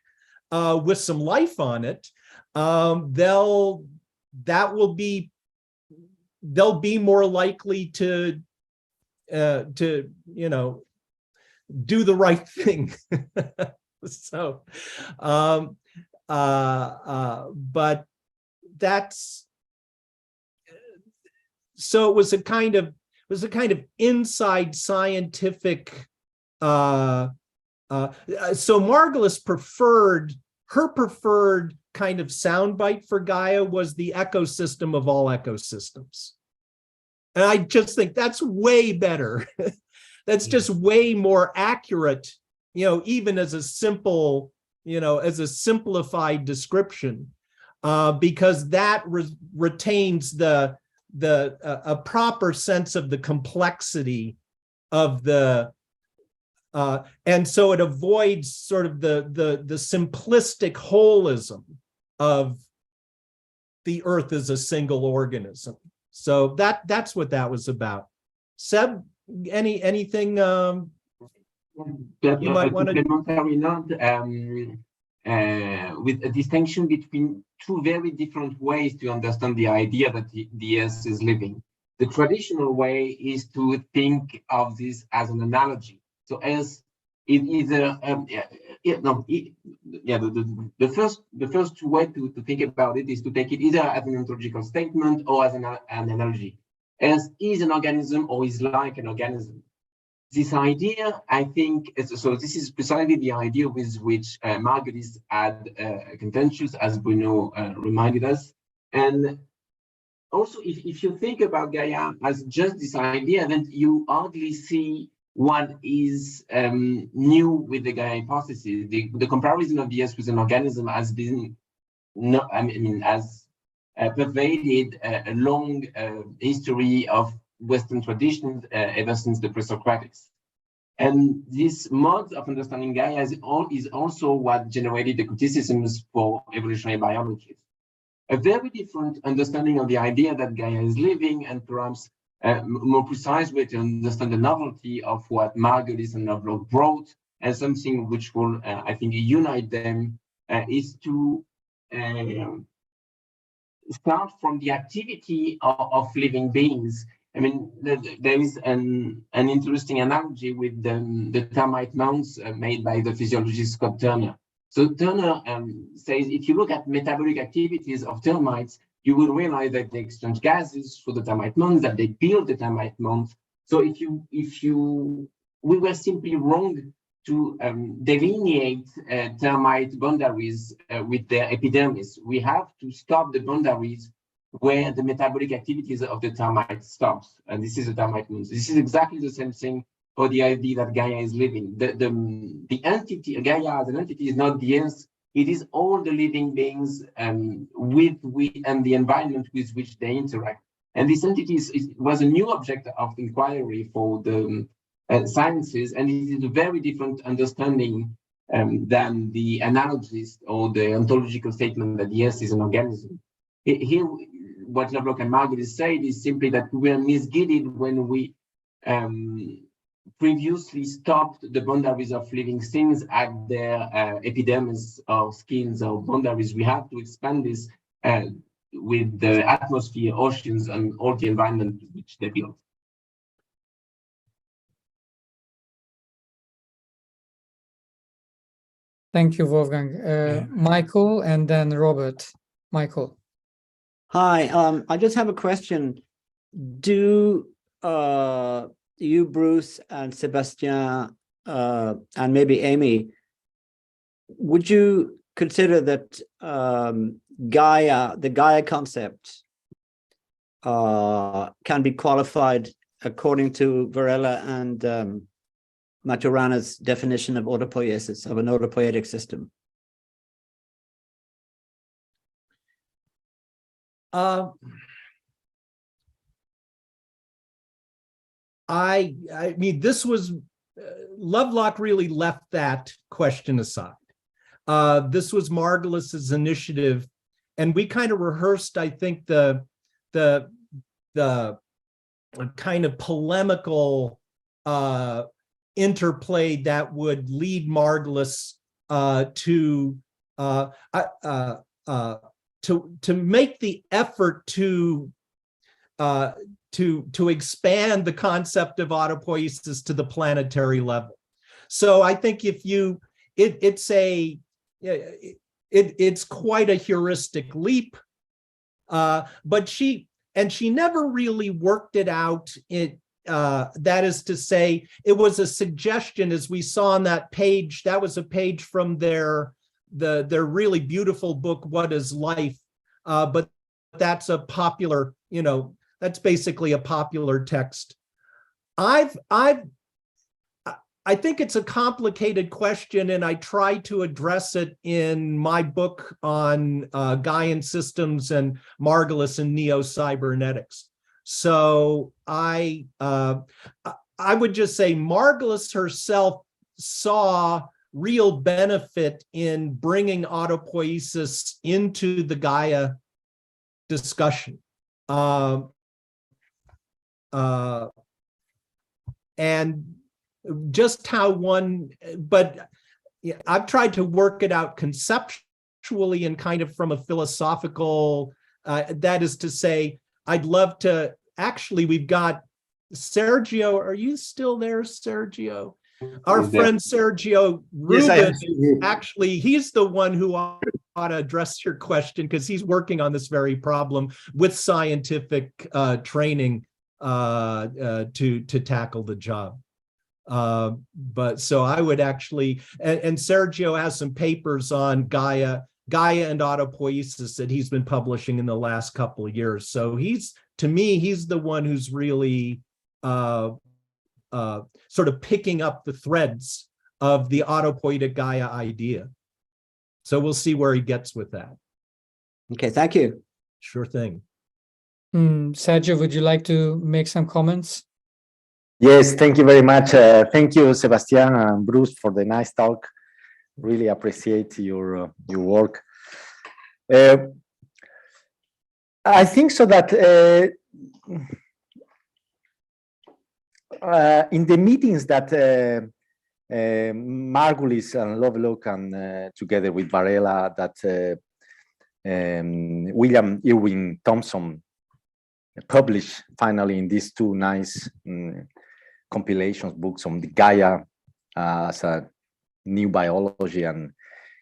with some life on it, they'll be more likely to do the right thing. So, but that's, so it was a kind of inside scientific. So Margulis her preferred kind of soundbite for Gaia was the ecosystem of all ecosystems. And I just think that's way better. That's just way more accurate, even as a simple, as a simplified description, because that retains a proper sense of the complexity of the, and so it avoids sort of the simplistic holism of the Earth as a single organism. So that's what that was about. Seb, anything you might want to note, with a distinction between two very different ways to understand the idea that the Earth is living. The traditional way is to think of this as an analogy. So as it either the first way to think about it is to take it either as an ontological statement or as an analogy. As is an organism or is like an organism. This idea, I think, so this is precisely the idea with which Margulis had contentious, as Bruno reminded us. And also, if you think about Gaia as just this idea, then you hardly see what is new with the Gaia hypothesis. The comparison of the Earth with an organism has been, has pervaded a long history of Western traditions ever since the pre-Socratics. And this mode of understanding Gaia is also what generated the criticisms for evolutionary biology. A very different understanding of the idea that Gaia is living, and perhaps a more precise way to understand the novelty of what Margulis and Lovelock brought, and something which will, I think, unite them, is to start from the activity of living beings. I mean, there is an interesting analogy with the termite mounds made by the physiologist Scott Turner. So Turner says, if you look at metabolic activities of termites, you will realize that they exchange gases through the termite mounds, that they build the termite mounds. So we were simply wrong to delineate termite boundaries with their epidermis. We have to stop the boundaries where the metabolic activities of the termite stops. And this is a termite moon. This is exactly the same thing for the idea that Gaia is living. The entity, Gaia as an entity, is not the Earth. It is all the living beings and the environment with which they interact. And this entity was a new object of inquiry for the sciences, and it is a very different understanding than the analogist or the ontological statement that the Earth is an organism. Here, what Lovelock and Margulis said is simply that we were misguided when we previously stopped the boundaries of living things at their epidermis or skins or boundaries. We have to expand this with the atmosphere, oceans, and all the environment which they build. Thank you, Wolfgang. Michael and then Robert. Michael. Hi, I just have a question. Do you, Bruce, and Sébastien, and maybe Amy, would you consider that Gaia, the Gaia concept, can be qualified according to Varela and Maturana's definition of autopoiesis, of an autopoietic system? I mean, this was Lovelock really left that question aside. This was Margulis's initiative, and we kind of rehearsed, I think, the kind of polemical interplay that would lead Margulis to make the effort to expand the concept of autopoiesis to the planetary level. So I think if you, it's quite a heuristic leap, but she never really worked it out. That is to say, it was a suggestion, as we saw on that page. That was a page from their really beautiful book, What is Life? But that's a popular, that's basically a popular text. I think it's a complicated question, and I try to address it in my book on Gaian systems and Margulis and neo-cybernetics. So I would just say Margulis herself saw real benefit in bringing autopoiesis into the Gaia discussion. And just how but I've tried to work it out conceptually and kind of from a philosophical, that is to say, I'd love to, actually, we've got Sergio. Are you still there, Sergio? Our friend Sergio Rubin, actually, he's the one who ought to address your question, because he's working on this very problem with scientific training to tackle the job. But so I would actually, and Sergio has some papers on Gaia and autopoiesis that he's been publishing in the last couple of years. So to me, he's the one who's really sort of picking up the threads of the autopoietic Gaia idea. So we'll see where he gets with that. Okay, thank you. Sure thing. Sergio, would you like to make some comments? Yes, thank you very much. Thank you, Sébastien and Bruce, for the nice talk. Really appreciate your work. I think so that in the meetings that Margulis and Lovelock and together with Varela, that William Irwin Thompson published finally in these two nice compilations books on the Gaia as a new biology and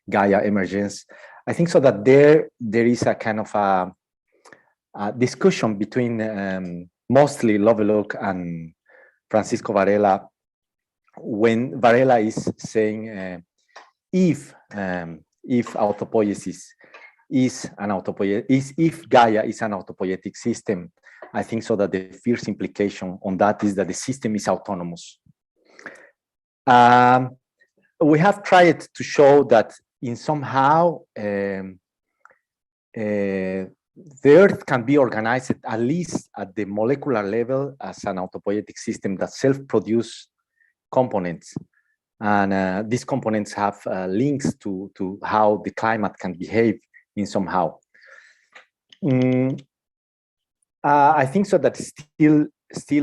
Gaia emergence. I think so that there is a kind of a discussion between mostly Lovelock and Francisco Varela, when Varela is saying if autopoiesis is an if Gaia is an autopoietic system, I think so that the first implication on that is that the system is autonomous. We have tried to show that in somehow the Earth can be organized at least at the molecular level as an autopoietic system that self-produce components. And these components have links to how the climate can behave in somehow. I think so that still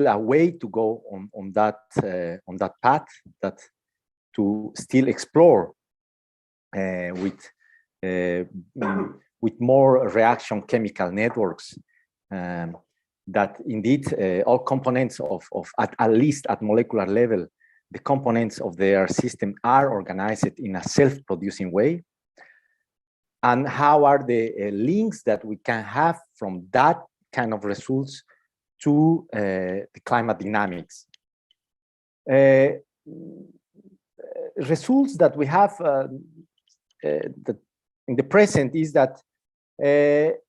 a way to go on that path, that to still explore with more reaction chemical networks, that indeed all components of at least at molecular level, the components of their system are organized in a self-producing way. And how are the links that we can have from that kind of results to the climate dynamics? Results that we have that in the present is that the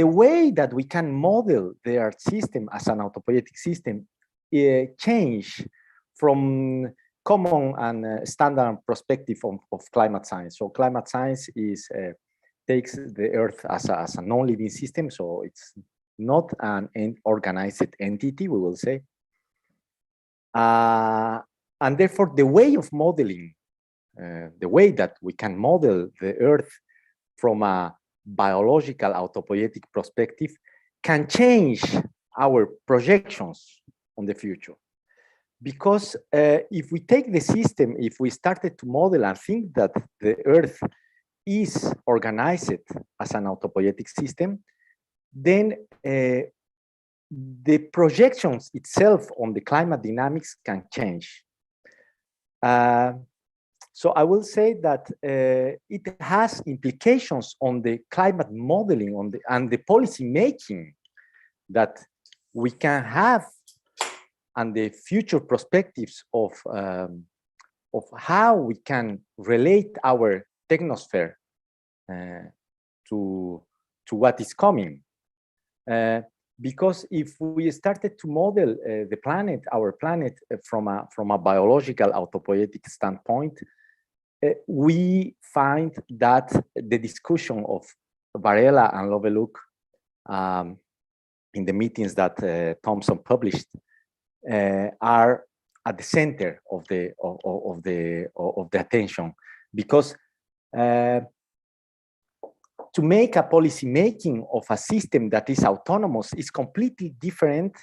way that we can model the Earth system as an autopoietic system change from common and standard perspective of climate science. So climate science takes the Earth as a non-living system, so it's not an organized entity, we will say. And therefore, the way of modeling, the way that we can model the Earth from a biological autopoietic perspective can change our projections on the future. Because if we take the system, if we started to model and think that the Earth is organized as an autopoietic system, then the projections itself on the climate dynamics can change. So I will say that it has implications on the climate modeling and the policy making that we can have, and the future perspectives of how we can relate our technosphere to what is coming. Because if we started to model the planet, our planet, from a biological autopoietic standpoint, we find that the discussion of Varela and Lovelock in the meetings that Thomson published are at the center of the attention, because to make a policy making of a system that is autonomous is completely different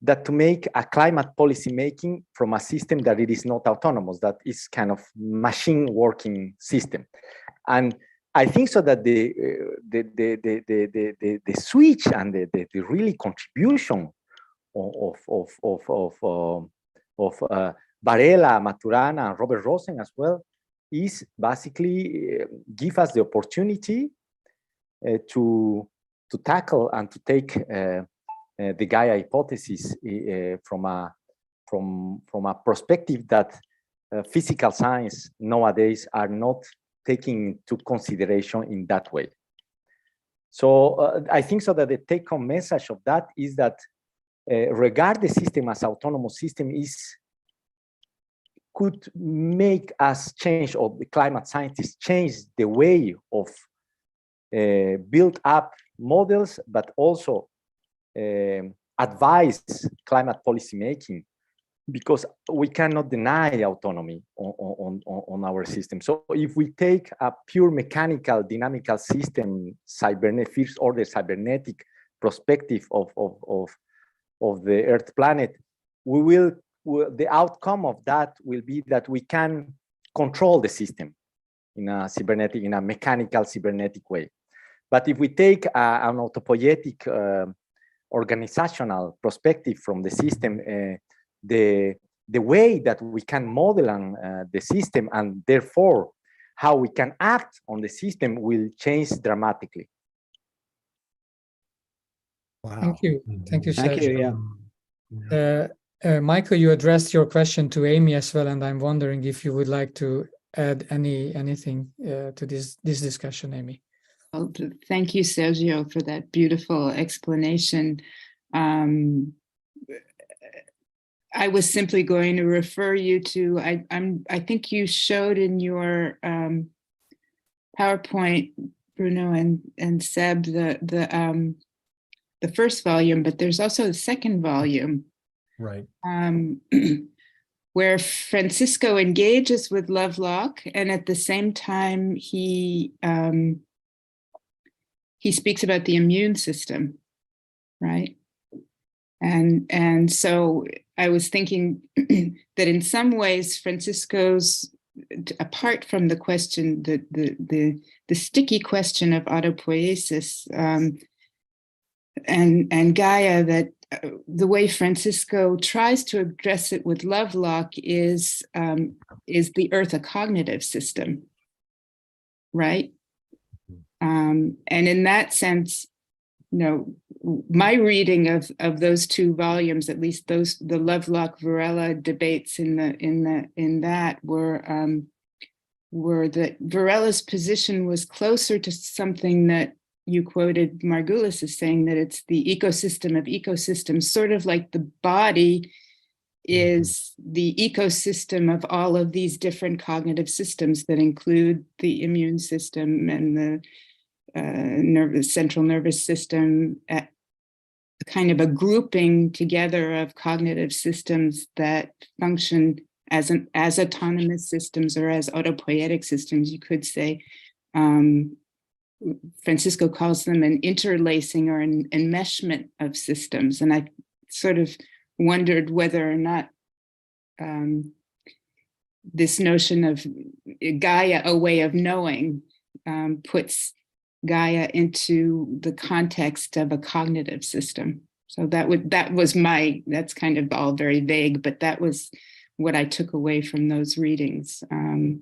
than to make a climate policy making from a system that it is not autonomous, that is kind of machine working system. And I think so that the switch and the really contribution of Varela, Maturana, and Robert Rosen as well is basically give us the opportunity to tackle and to take the Gaia hypothesis from a perspective that physical science nowadays are not taking into consideration in that way. So I think so that the take-home message of that is that regard the system as autonomous system could make us change, or the climate scientists change the way of build up models, but also advise climate policy making, because we cannot deny autonomy on our system. So if we take a pure mechanical dynamical system, first order cybernetic perspective of the Earth planet, the outcome of that will be that we can control the system in a mechanical cybernetic way. But if we take an autopoietic organizational perspective from the system, the way that we can model the system, and therefore how we can act on the system, will change dramatically. Wow. Thank you. Thank you, Thank Sergio. you. Yeah. Michael, you addressed your question to Amy as well, and I'm wondering if you would like to add anything to this discussion, Amy. Well, thank you, Sergio, for that beautiful explanation. I was simply going to refer you to, I think you showed in your PowerPoint, Bruno and Seb, the first volume, but there's also the second volume. Right. Where Francisco engages with Lovelock, and at the same time he speaks about the immune system, right? And so I was thinking that in some ways Francisco's, apart from the question, the sticky question of autopoiesis and Gaia, that the way Francisco tries to address it with Lovelock is the Earth a cognitive system, right? And in that sense, my reading of those two volumes, at least the Lovelock Varela debates in that were that Varela's position was closer to something that you quoted Margulis as saying, that it's the ecosystem of ecosystems, sort of like the body is the ecosystem of all of these different cognitive systems that include the immune system and the central nervous system, kind of a grouping together of cognitive systems that function as autonomous systems or as autopoietic systems, you could say. Francisco calls them an interlacing or an enmeshment of systems. And I sort of wondered whether or not this notion of Gaia, a way of knowing, puts Gaia into the context of a cognitive system. So that's kind of all very vague, but that was what I took away from those readings. Less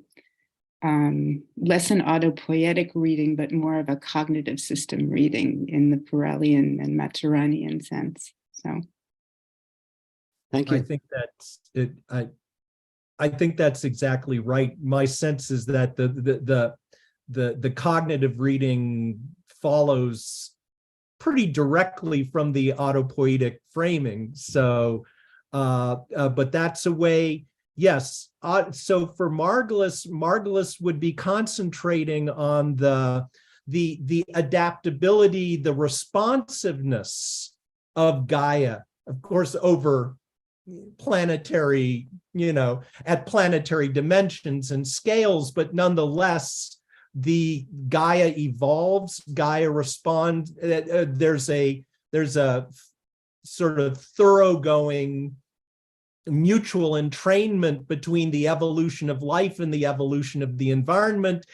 an autopoietic reading, but more of a cognitive system reading in the Parelian and Maturanian sense. So, thank you. I think that's it. I think that's exactly right. My sense is that the cognitive reading follows pretty directly from the autopoietic framing. So, but that's a way. Yes. So for Margulis would be concentrating on the adaptability, the responsiveness of Gaia, of course, over planetary, at planetary dimensions and scales, but nonetheless, the Gaia evolves, Gaia responds. There's a sort of thoroughgoing mutual entrainment between the evolution of life and the evolution of the environment,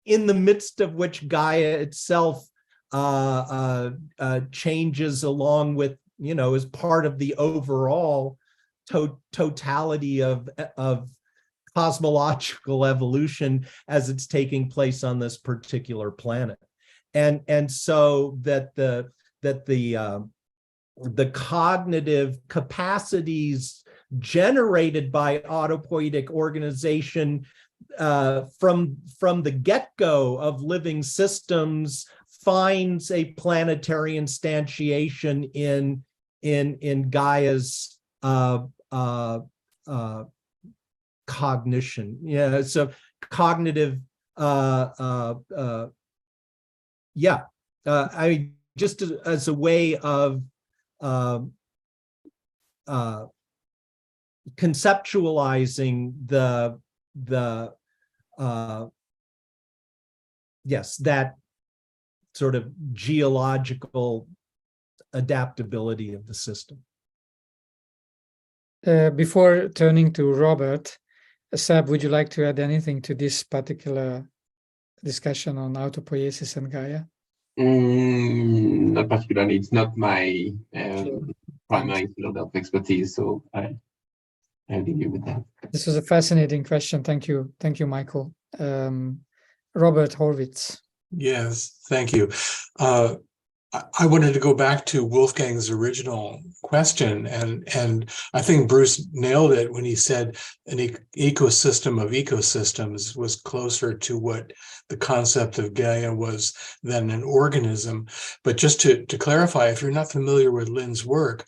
in the midst of which Gaia itself changes along with, as part of the overall totality of cosmological evolution as it's taking place on this particular planet. And so that the cognitive capacities generated by autopoietic organization from the get-go of living systems finds a planetary instantiation in Gaia's cognition. Yeah, so cognitive, just as a way of conceptualizing that sort of geological adaptability of the system. Before turning to Robert, Seb, would you like to add anything to this particular discussion on autopoiesis and Gaia? Not particularly. It's not my Sure. primary field of expertise, so I'll leave you with that. This was a fascinating question. Thank you, Michael. Robert Horwitz. Yes, thank you. I wanted to go back to Wolfgang's original question, and I think Bruce nailed it when he said an ecosystem of ecosystems was closer to what the concept of Gaia was than an organism. But just to clarify, if you're not familiar with Lynn's work,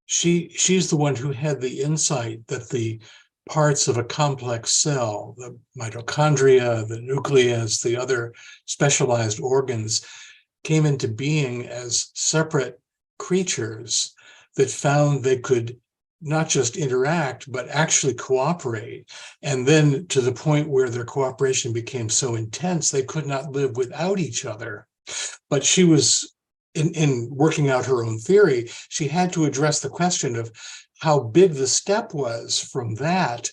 she's the one who had the insight that the parts of a complex cell, the mitochondria, the nucleus, the other specialized organs, came into being as separate creatures that found they could not just interact, but actually cooperate. And then to the point where their cooperation became so intense, they could not live without each other. But she was, in working out her own theory, she had to address the question of how big the step was from that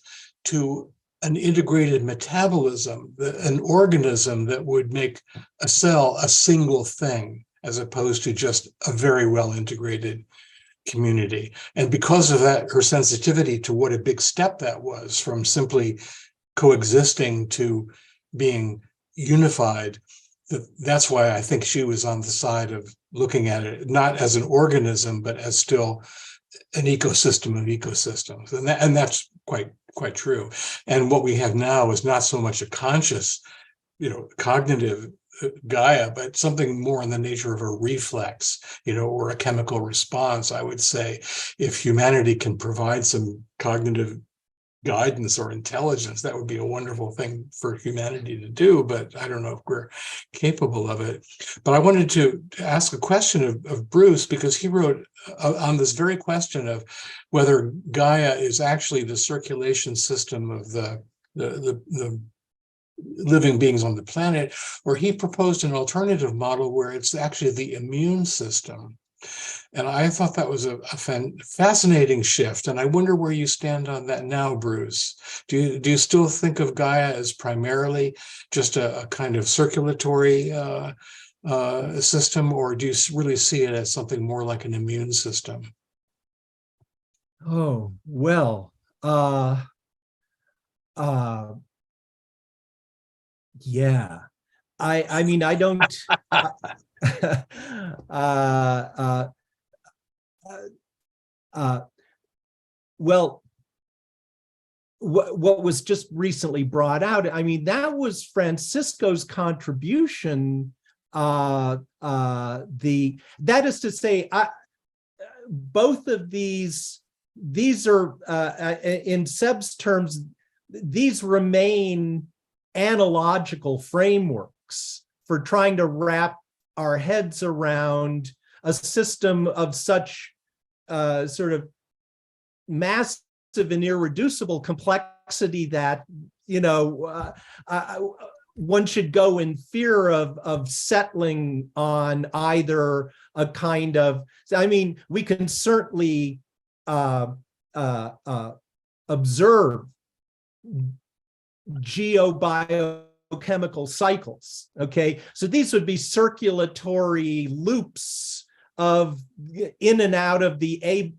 to an integrated metabolism, an organism that would make a cell a single thing, as opposed to just a very well integrated community. And because of that, her sensitivity to what a big step that was, from simply coexisting to being unified, that's why I think she was on the side of looking at it not as an organism, but as still an ecosystem of ecosystems. And that's quite true. And what we have now is not so much a conscious, cognitive Gaia, but something more in the nature of a reflex, or a chemical response. I would say if humanity can provide some cognitive guidance or intelligence. That would be a wonderful thing for humanity to do, but I don't know if we're capable of it. But I wanted to ask a question of Bruce, because he wrote on this very question of whether Gaia is actually the circulation system of the living beings on the planet, or he proposed an alternative model where it's actually the immune system. And I thought that was a fascinating shift. And I wonder where you stand on that now, Bruce. Do you still think of Gaia as primarily just a kind of circulatory system, or do you really see it as something more like an immune system? Oh, well, yeah. I mean, I don't. Well, what was just recently brought out, I mean, that was Francisco's contribution. That is to say, both of these are, in Seb's terms, these remain analogical frameworks for trying to wrap our heads around a system of such sort of massive and irreducible complexity that, you know, one should go in fear of settling on either a kind of, I mean, we can certainly observe geobiochemical cycles, okay? So these would be circulatory loops of in and out of the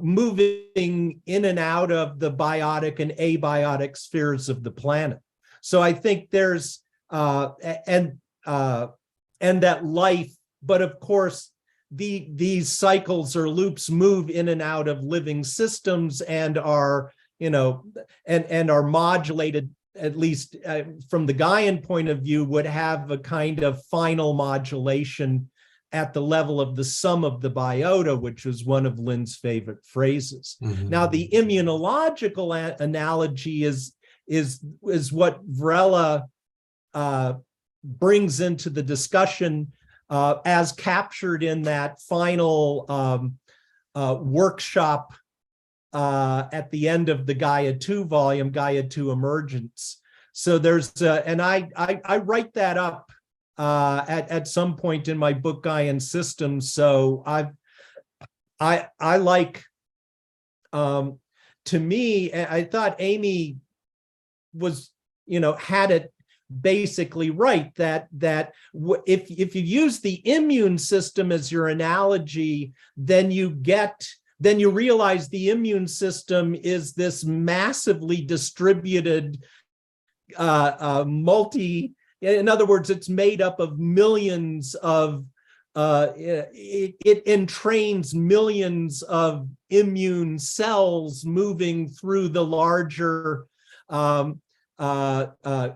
moving in and out of the biotic and abiotic spheres of the planet. So I think there's and that life, but of course these cycles or loops move in and out of living systems and are, and are modulated, at least from the Gaian point of view, would have a kind of final modulation at the level of the sum of the biota, which was one of Lynn's favorite phrases. Mm-hmm. Now, the immunological analogy is what Varela brings into the discussion as captured in that final workshop at the end of the Gaia 2 volume, Gaia 2 Emergence. So there's, and I write that up at some point in my book Gaian Systems. So I like, to me, I thought Amy was, had it basically right, that if you use the immune system as your analogy, then you realize the immune system is this massively distributed in other words, it's made up of millions of, it entrains millions of immune cells moving through the larger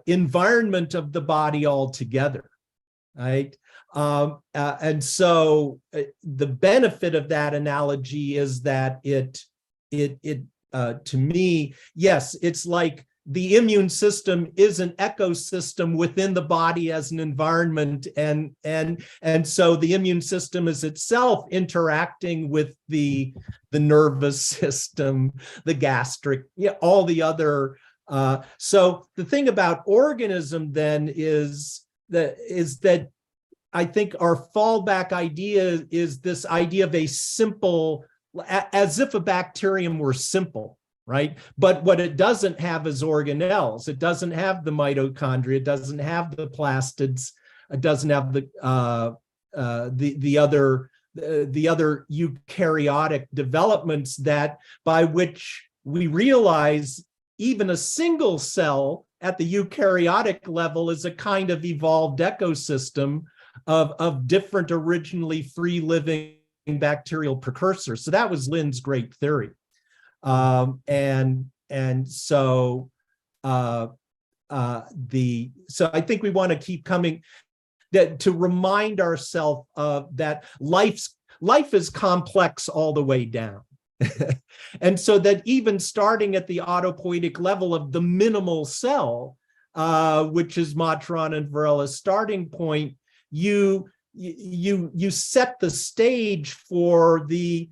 environment of the body altogether, right? And so the benefit of that analogy is that it to me, yes, it's like the immune system is an ecosystem within the body as an environment, and so the immune system is itself interacting with the nervous system, the gastric, all the other. So the thing about organism then is that I think our fallback idea is this idea of a simple, as if a bacterium were simple, right? But what it doesn't have is organelles. It doesn't have the mitochondria. It doesn't have the plastids. It doesn't have the other eukaryotic developments that by which we realize even a single cell at the eukaryotic level is a kind of evolved ecosystem of different originally free living bacterial precursors. So that was Lynn's great theory. So I think we want to keep coming to remind ourselves of that life is complex all the way down. And so that even starting at the autopoietic level of the minimal cell, which is Maturana and Varela's starting point, you set the stage for the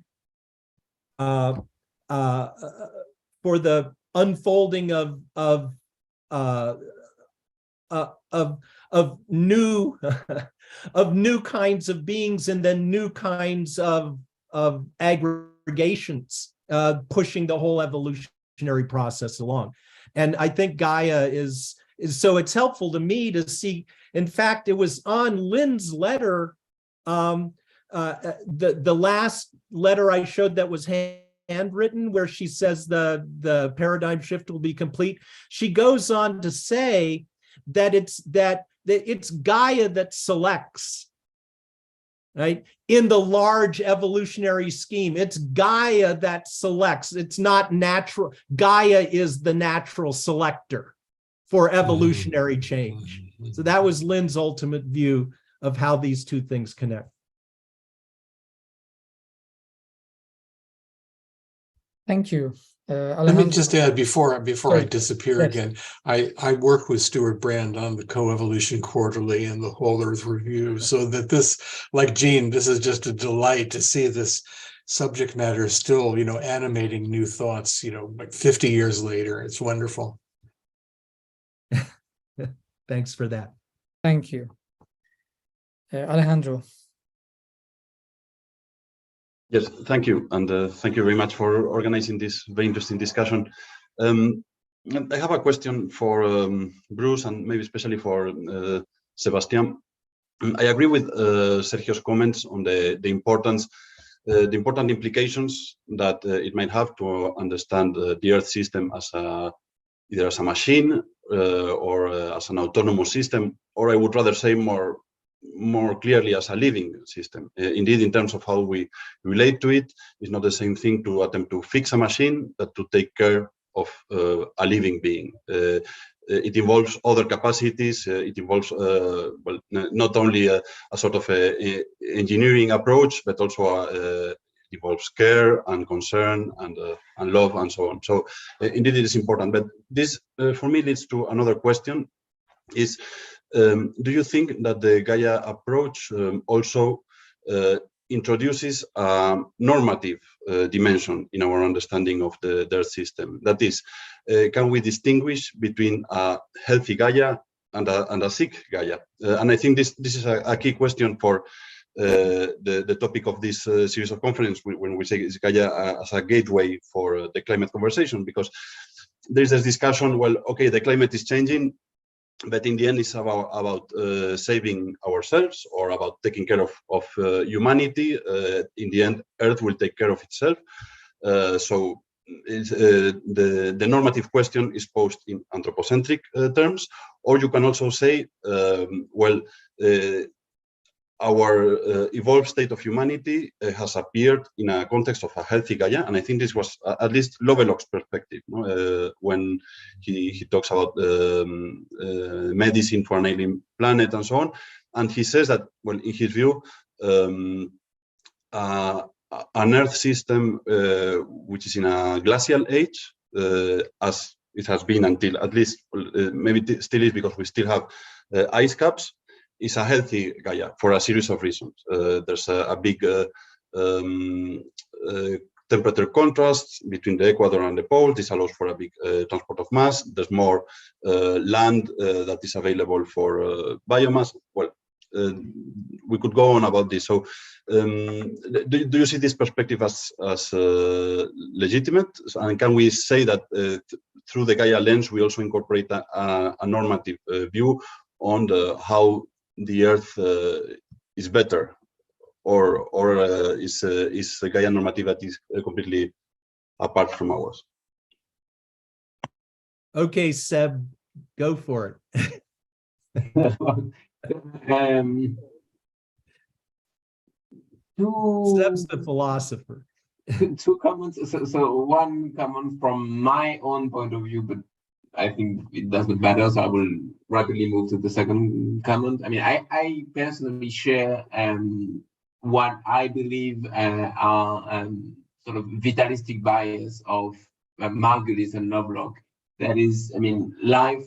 unfolding of new of new kinds of beings, and then new kinds of aggregations, pushing the whole evolutionary process along. And I think Gaia is so it's helpful to me to see. In fact, it was on Lynn's letter, the last letter I showed that was handwritten, where she says the paradigm shift will be complete. She goes on to say that it's Gaia that selects, right? In the large evolutionary scheme, it's Gaia that selects. It's not natural. Gaia is the natural selector for evolutionary change. So that was Lynn's ultimate view of how these two things connect. Thank you. Let me just add before I disappear Yes. again, I work with Stuart Brand on the Coevolution Quarterly and the Whole Earth Review, so that this, like Jean, this is just a delight to see this subject matter still, animating new thoughts, like 50 years later. It's wonderful. Thanks for that. Thank you. Alejandro. Yes, thank you. And thank you very much for organizing this very interesting discussion. I have a question for Bruce, and maybe especially for Sébastien. I agree with Sergio's comments on the important implications that it might have to understand the Earth system as either as a machine or as an autonomous system, or I would rather say more clearly as a living system. Indeed, in terms of how we relate to it, it's not the same thing to attempt to fix a machine that to take care of a living being. It involves other capacities. It involves, well, not only a sort of engineering approach, but also it involves care and concern and love and so on. So indeed, it is important. But this, for me, leads to another question: is do you think that the Gaia approach also introduces a normative dimension in our understanding of the Earth system? That is, can we distinguish between a healthy Gaia and a sick Gaia? And I think this is a key question for the topic of this series of conference, when we say is Gaia as a gateway for the climate conversation, because there's this discussion, well, okay, the climate is changing, but in the end, it's about saving ourselves or about taking care of humanity. In the end, Earth will take care of itself. So it's, the normative question is posed in anthropocentric terms, or you can also say, well, our evolved state of humanity has appeared in a context of a healthy Gaia, and I think this was at least Lovelock's perspective, when he talks about medicine for an alien planet and so on, and he says that, well, in his view, an Earth system which is in a glacial age, as it has been until at least, maybe it still is because we still have ice caps, is a healthy Gaia for a series of reasons. There's a big temperature contrast between the equator and the pole. This allows for a big transport of mass. There's more land that is available for biomass. Well, we could go on about this. So do you see this perspective as legitimate? And can we say that through the Gaia lens, we also incorporate a normative view on how the Earth is better, or is the Gaia normativity completely apart from ours? Okay, Seb, go for it. Seb's the philosopher. Two comments. So one comment from my own point of view, but I think it doesn't matter, so I will rapidly move to the second comment. I mean, I personally share what I believe are sort of vitalistic bias of Margulis and Lovelock. That is, I mean, life,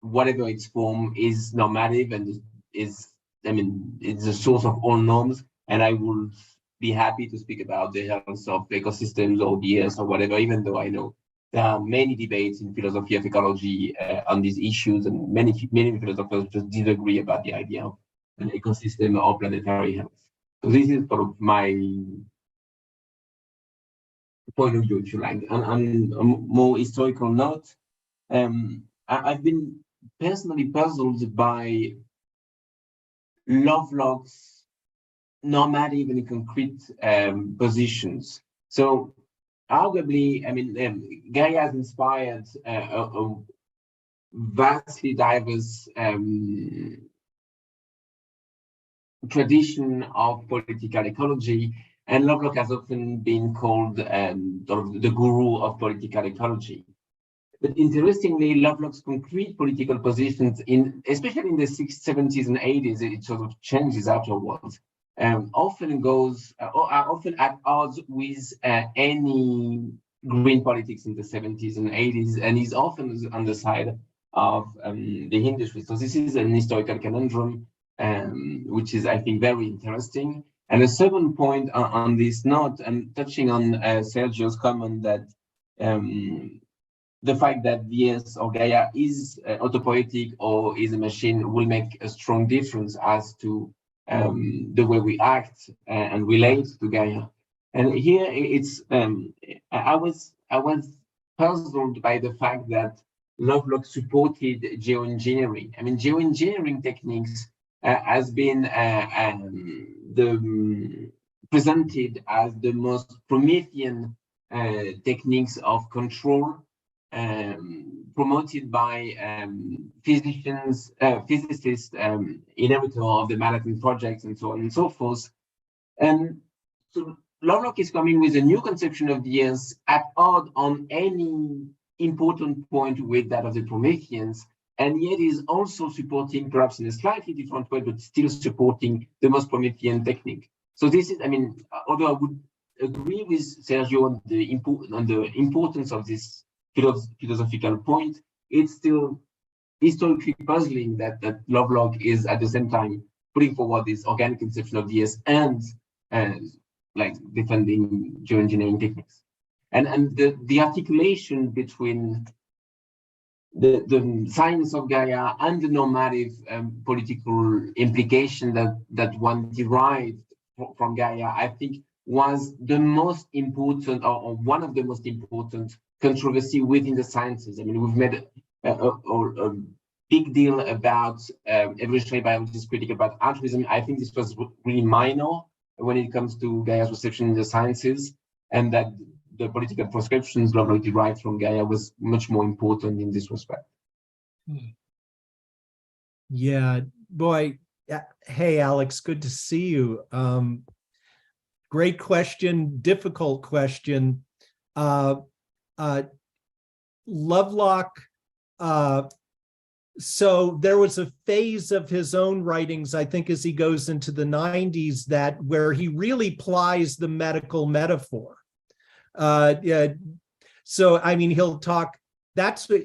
whatever its form, is normative and is, I mean, it's the source of all norms. And I would be happy to speak about the health of ecosystems or the earth or whatever, even though I know there are many debates in philosophy of ecology on these issues, and many philosophers just disagree about the idea of an ecosystem or planetary health. So this is sort of my point of view, if you like. On a more historical note, I've been personally puzzled by Lovelock's normative and concrete positions. So arguably, I mean, Gaia has inspired a vastly diverse tradition of political ecology, and Lovelock has often been called the guru of political ecology. But interestingly, Lovelock's concrete political positions, especially in the 60s, 70s, and 80s, it sort of changes afterwards. Often are often at odds with any green politics in the 70s and 80s, and is often on the side of the industry. So this is an historical conundrum, which is, I think, very interesting. And a second point on this note, and touching on Sergio's comment that the fact that the Earth or Gaia is autopoietic or is a machine will make a strong difference as to the way we act and relate to Gaia. And here it's I was puzzled by the fact that Lovelock supported geoengineering. I mean, geoengineering techniques has been presented as the most Promethean techniques of control, promoted by physicists, innovator of the Manhattan Project, and so on and so forth. And so Lovelock is coming with a new conception of the Earth at odds on any important point with that of the Prometheans, and yet is also supporting, perhaps in a slightly different way, but still supporting the most Promethean technique. So this is, I mean, although I would agree with Sergio on the importance of this philosophical point, it's still historically puzzling that Lovelock is at the same time putting forward this organic conception of the Earth and like defending geoengineering techniques. And the articulation between the science of Gaia and the normative political implication that one derived from Gaia, I think, was the most important, or one of the most important controversy within the sciences. I mean, we've made a big deal about evolutionary biology's critique about altruism. I think this was really minor when it comes to Gaia's reception in the sciences, and that the political prescriptions Lovelock derived from Gaia was much more important in this respect. Yeah, boy. Hey, Alex, good to see you. Great question, difficult question. Lovelock, so there was a phase of his own writings, I think, as he goes into the 90s, that where he really plies the medical metaphor. So, I mean, he'll talk,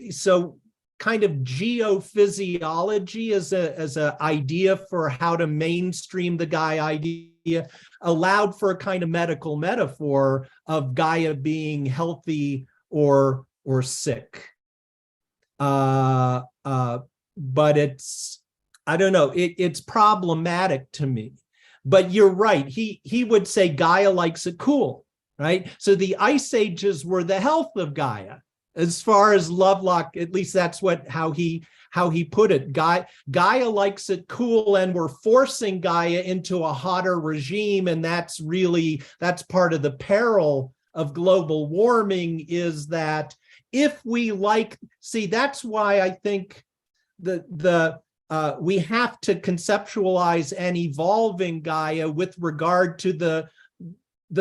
so kind of geophysiology as a idea for how to mainstream the Gaia idea allowed for a kind of medical metaphor of Gaia being healthy or sick. But it's, I don't know, it's problematic to me. But you're right, he would say Gaia likes it cool, right? So the ice ages were the health of Gaia. As far as Lovelock, at least that's how he put it. Gaia likes it cool, and we're forcing Gaia into a hotter regime, and that's part of the peril of global warming, is that if we that's why I think we have to conceptualize an evolving Gaia with regard to the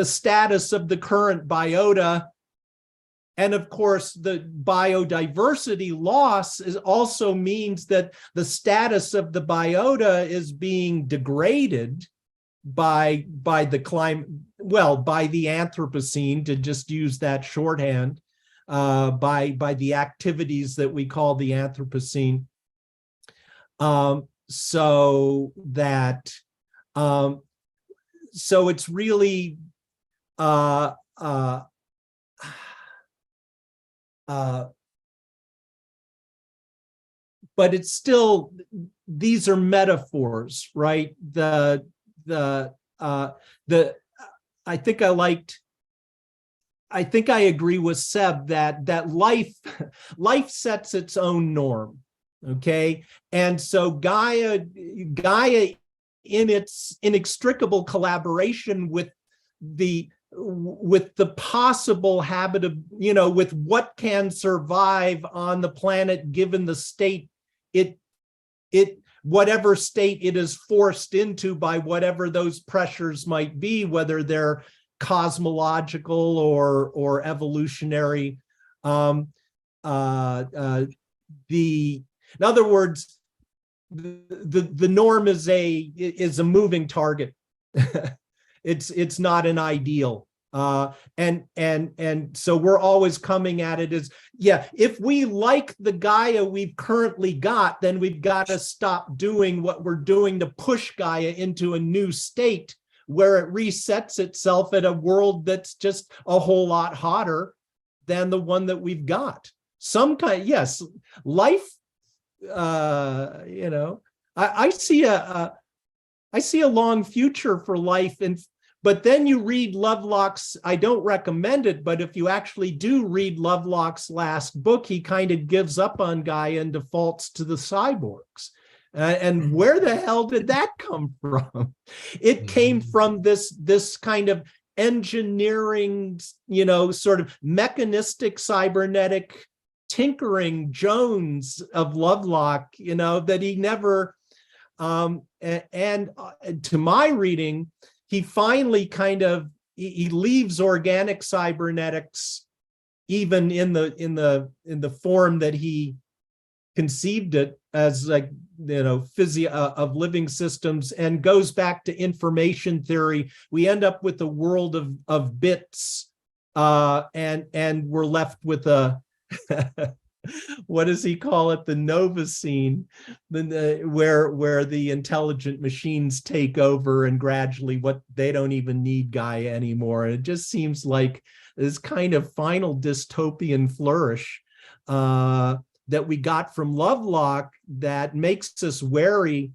status of the current biota. And of course, the biodiversity loss also means that the status of the biota is being degraded by the climate, well, by the Anthropocene, to just use that shorthand, by the activities that we call the Anthropocene. So it's really but it's still, these are metaphors, right? I think I agree with Seb that life sets its own norm, okay? And so Gaia in its inextricable collaboration with the possible habit of, with what can survive on the planet given the state whatever state it is forced into by whatever those pressures might be, whether they're cosmological or evolutionary. In other words, the norm is a moving target. It's not an ideal. And so we're always coming at it as, yeah, if we like the Gaia we've currently got, then we've got to stop doing what we're doing to push Gaia into a new state where it resets itself at a world that's just a whole lot hotter than the one that we've got. Some kind, yes, life, I see a long future for life, but then you read Lovelock's, I don't recommend it, but if you actually do read Lovelock's last book, he kind of gives up on Gaia and defaults to the cyborgs. And where the hell did that come from? It came from this kind of engineering, sort of mechanistic cybernetic tinkering Jones of Lovelock, that he never, and to my reading, he finally he leaves organic cybernetics, even in the form that he conceived it as, like, of living systems, and goes back to information theory. We end up with a world of bits, and we're left with a what does he call it? The Novacene, where the intelligent machines take over, and gradually they don't even need Gaia anymore. It just seems like this kind of final dystopian flourish that we got from Lovelock that makes us wary,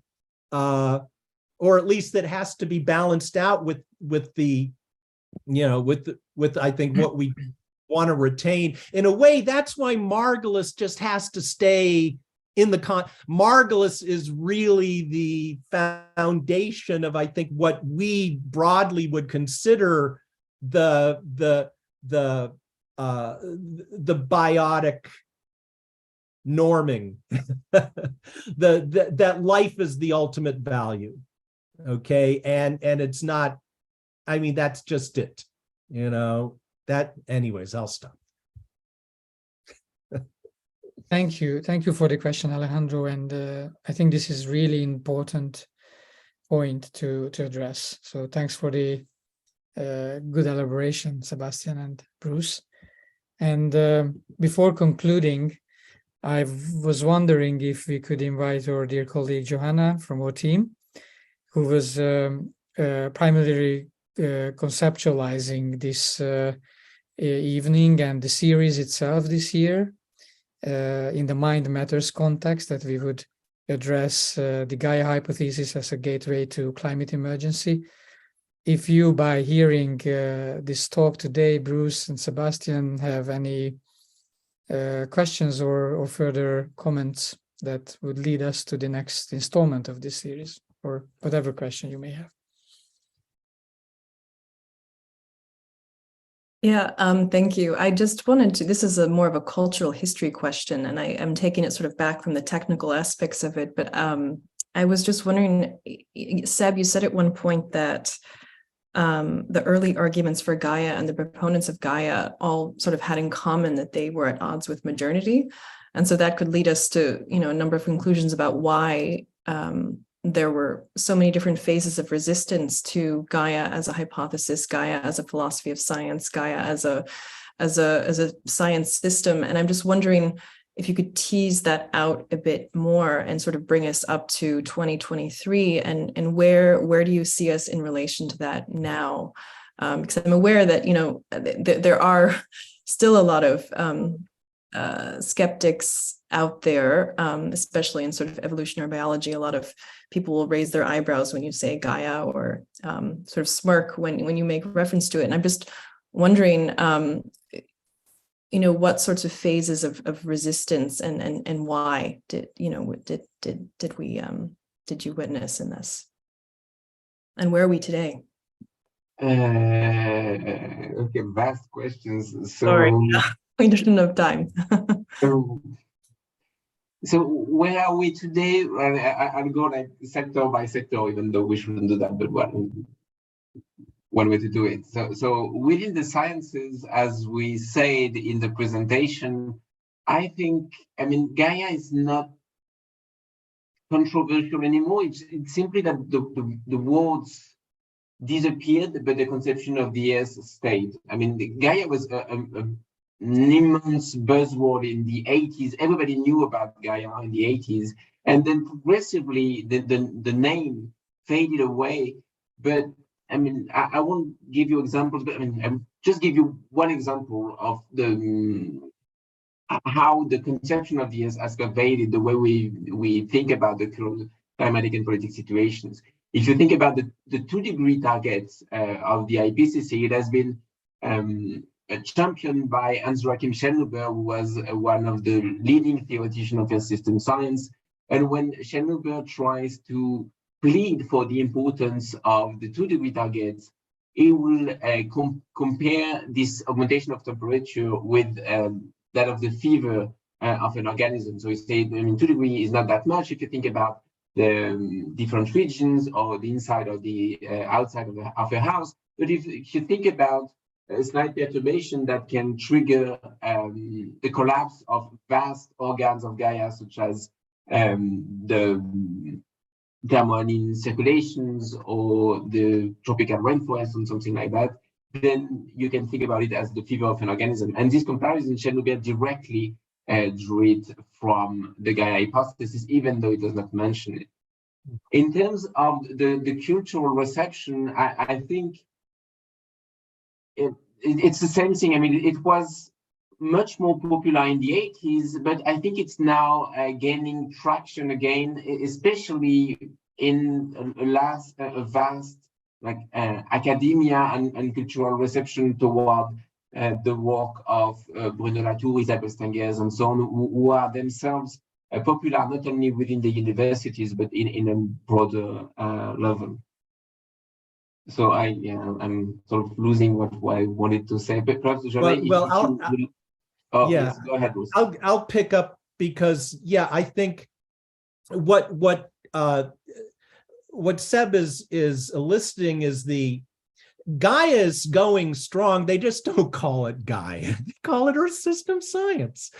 or at least that has to be balanced out with I think what we want to retain. In a way, that's why Margulis just has to stay in the Margulis is really the foundation of, I think, what we broadly would consider the biotic norming. That life is the ultimate value, okay? And it's not, I mean, that's just it, that, anyways, I'll stop. Thank you for the question, Alejandro, and I think this is really important point to address. So thanks for the good elaboration, Sébastien and Bruce. And before concluding, I was wondering if we could invite our dear colleague Johanna from our team, who was primarily conceptualizing this evening and the series itself this year in the mind matters context, that we would address the Gaia hypothesis as a gateway to climate emergency. If you, by hearing this talk today, Bruce and Sébastien, have any questions or further comments that would lead us to the next installment of this series, or whatever question you may have. Yeah, thank you. I just wanted to, this is more of a cultural history question, and I am taking it sort of back from the technical aspects of it, but I was just wondering, Seb, you said at one point that the early arguments for Gaia and the proponents of Gaia all sort of had in common that they were at odds with modernity. And so that could lead us to, a number of conclusions about why there were so many different phases of resistance to Gaia as a hypothesis, Gaia as a philosophy of science, Gaia as a science system. And I'm just wondering if you could tease that out a bit more and sort of bring us up to 2023, and where do you see us in relation to that now? Because I'm aware that, you know, there are still a lot of skeptics out there, especially in sort of evolutionary biology. A lot of people will raise their eyebrows when you say Gaia, or sort of smirk when you make reference to it. And I'm just wondering, you know, what sorts of phases of resistance and why did you witness in this? And where are we today? Okay, vast questions. So, sorry, we didn't have time. So where are we today? I'll go like sector by sector, even though we shouldn't do that, but one way to do it. So within the sciences, as we said in the presentation, I mean, Gaia is not controversial anymore. It's simply that the words disappeared, but the conception of the S stayed. I mean, Gaia was an immense buzzword in the 80s. Everybody knew about Gaia in the 80s. And then progressively, the name faded away. But I mean, I won't give you examples, but I mean, I'll just give you one example of how the conception of the S has pervaded the way we think about the current climatic and political situations. If you think about the 2-degree targets of the IPCC, it has been championed by Hans-Joachim Schellenhuber, who was one of the leading theoreticians of Earth system science. And when Schellenhuber tries to plead for the importance of the 2-degree targets, he will compare this augmentation of temperature with that of the fever of an organism. So he said, I mean, 2 degrees is not that much if you think about the different regions or the inside or the outside of a house. But if you think about a slight perturbation that can trigger the collapse of vast organs of Gaia, such as the thermal circulations or the tropical rainforest and something like that, then you can think about it as the fever of an organism. And this comparison, Schellenhuber directly drew it from the Gaia hypothesis, even though it does not mention it. In terms of the cultural reception, I think it's the same thing. I mean, it was much more popular in the 80s, but I think it's now gaining traction again, especially in a vast like academia and cultural reception toward the work of Bruno Latour, Isabelle Stengers, and so on, who are themselves popular not only within the universities, but in a broader level. So I'm sort of losing what I wanted to say, but perhaps yes, go ahead, Bruce. I'll pick up because I think what Seb is eliciting is the Gaia is going strong. They just don't call it Gaia. They call it Earth system science.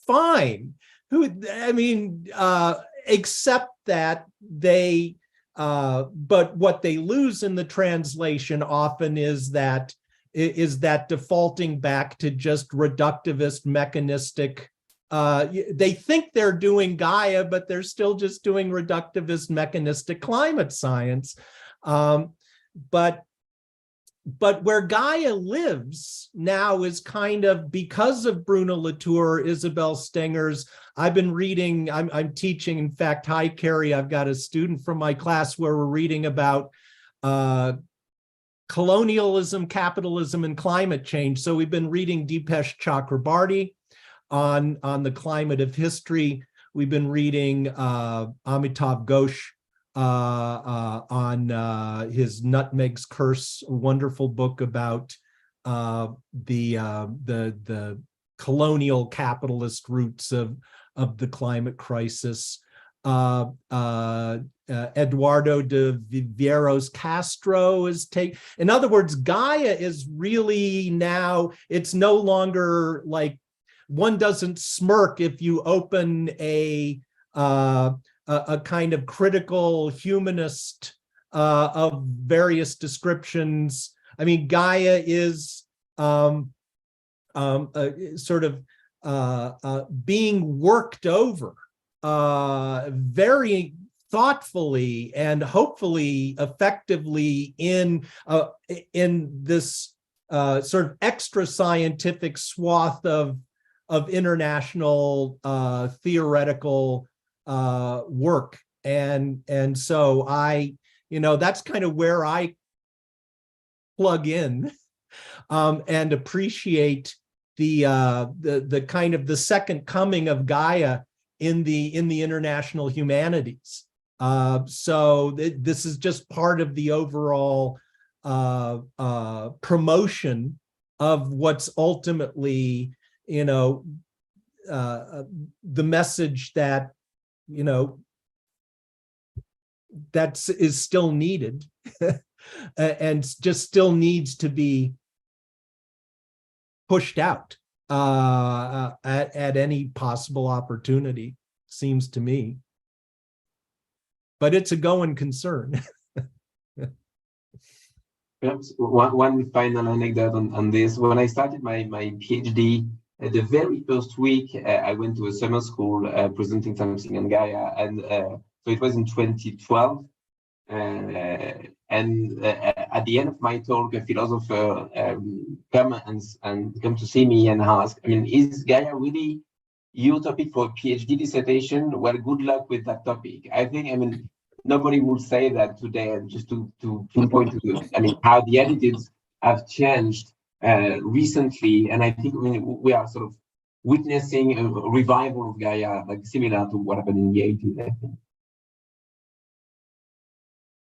Fine. Except that they, but what they lose in the translation often is that defaulting back to just reductivist, mechanistic. They think they're doing Gaia, but they're still just doing reductivist, mechanistic climate science. But where Gaia lives now is kind of because of Bruno Latour, Isabelle Stengers. I've been reading, I'm teaching, in fact, hi, Carrie, I've got a student from my class where we're reading about colonialism, capitalism, and climate change. So we've been reading Dipesh Chakrabarty on the climate of history. We've been reading Amitav Ghosh on his Nutmeg's Curse, a wonderful book about the colonial capitalist roots of the climate crisis. Eduardo de Viveiros Castro is in other words, Gaia is really now, it's no longer like one doesn't smirk if you open a a kind of critical humanist of various descriptions. I mean, Gaia is sort of being worked over very thoughtfully and hopefully effectively in this sort of extra scientific swath of international theoretical work, and so that's kind of where I plug in and appreciate the kind of the second coming of Gaia in the international humanities. So this is just part of the overall promotion of what's ultimately, the message that, that is still needed and just still needs to be pushed out at any possible opportunity, seems to me. But it's a going concern. Perhaps one final anecdote on this. When I started my PhD, the very first week, I went to a summer school presenting something on Gaia, and so it was in 2012. And at the end of my talk, a philosopher come to see me and ask, is Gaia really your topic for a PhD dissertation? Well, good luck with that topic. I think, nobody will say that today, just to pinpoint to how the attitudes have changed recently. And I think we are sort of witnessing a revival of Gaia, like similar to what happened in the 80s, I think.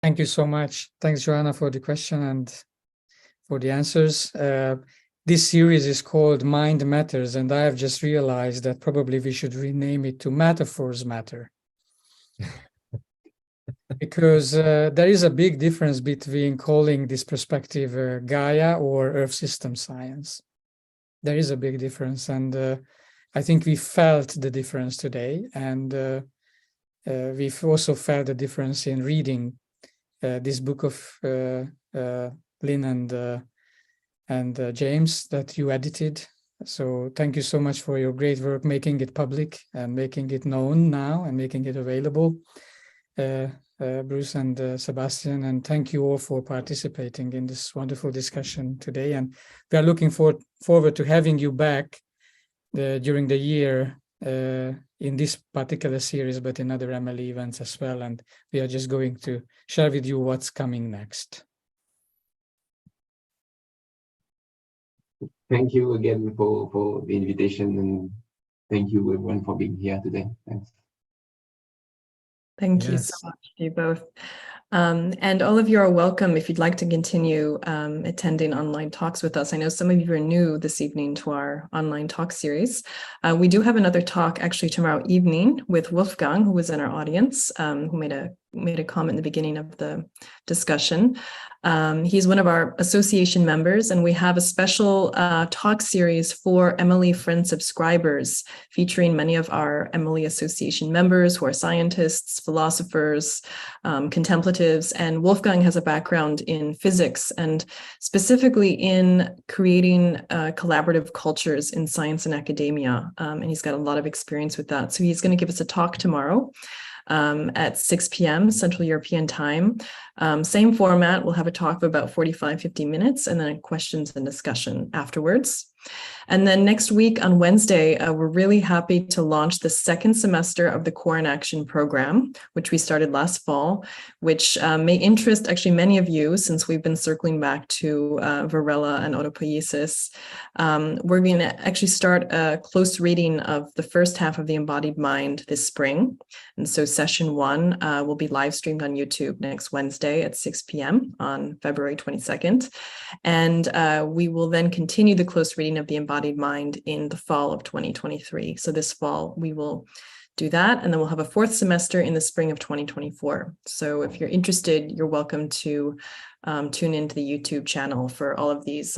Thank you so much. Thanks, Joanna, for the question and for the answers. This series is called Mind Matters, and I have just realized that probably we should rename it to Metaphors Matter. Because there is a big difference between calling this perspective Gaia or Earth system science. There is a big difference, and I think we felt the difference today, and we've also felt the difference in reading this book of Lynn and James that you edited. So thank you so much for your great work, making it public and making it known now and making it available. Bruce and Sébastien, and thank you all for participating in this wonderful discussion today. And we are looking forward to having you back during the year in this particular series, but in other MLE events as well. And we are just going to share with you what's coming next. Thank you again for the invitation, and thank you everyone for being here today. Thanks. Thank you so much to you both. And all of you are welcome if you'd like to continue attending online talks with us. I know some of you are new this evening to our online talk series. We do have another talk actually tomorrow evening with Wolfgang, who was in our audience, who made a comment in the beginning of the discussion. He's one of our association members, and we have a special talk series for MLE Friend subscribers, featuring many of our MLE Association members who are scientists, philosophers, contemplatives, and Wolfgang has a background in physics and specifically in creating collaborative cultures in science and academia, and he's got a lot of experience with that. So he's going to give us a talk tomorrow at 6 p.m. Central European time. Same format, we'll have a talk of about 45-50 minutes and then questions and discussion afterwards. And then next week on Wednesday, we're really happy to launch the second semester of the Core in Action program, which we started last fall, which may interest actually many of you since we've been circling back to Varela and autopoiesis. We're going to actually start a close reading of the first half of the Embodied Mind this spring. And so session 1 will be live streamed on YouTube next Wednesday at 6 p.m. on February 22nd. And we will then continue the close reading of the Embodied Mind in the fall of 2023. So this fall we will do that, and then we'll have a 4th semester in the spring of 2024. So if you're interested, you're welcome to tune into the YouTube channel for all of these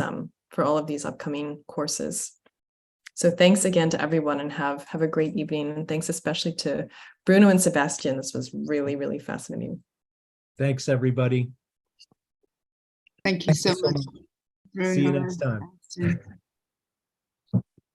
upcoming courses. So thanks again to everyone, and have a great evening. And thanks especially to Bruno and Sébastien. This was really, really fascinating. Thanks, everybody. Thank you so much. See you next time. Bruno.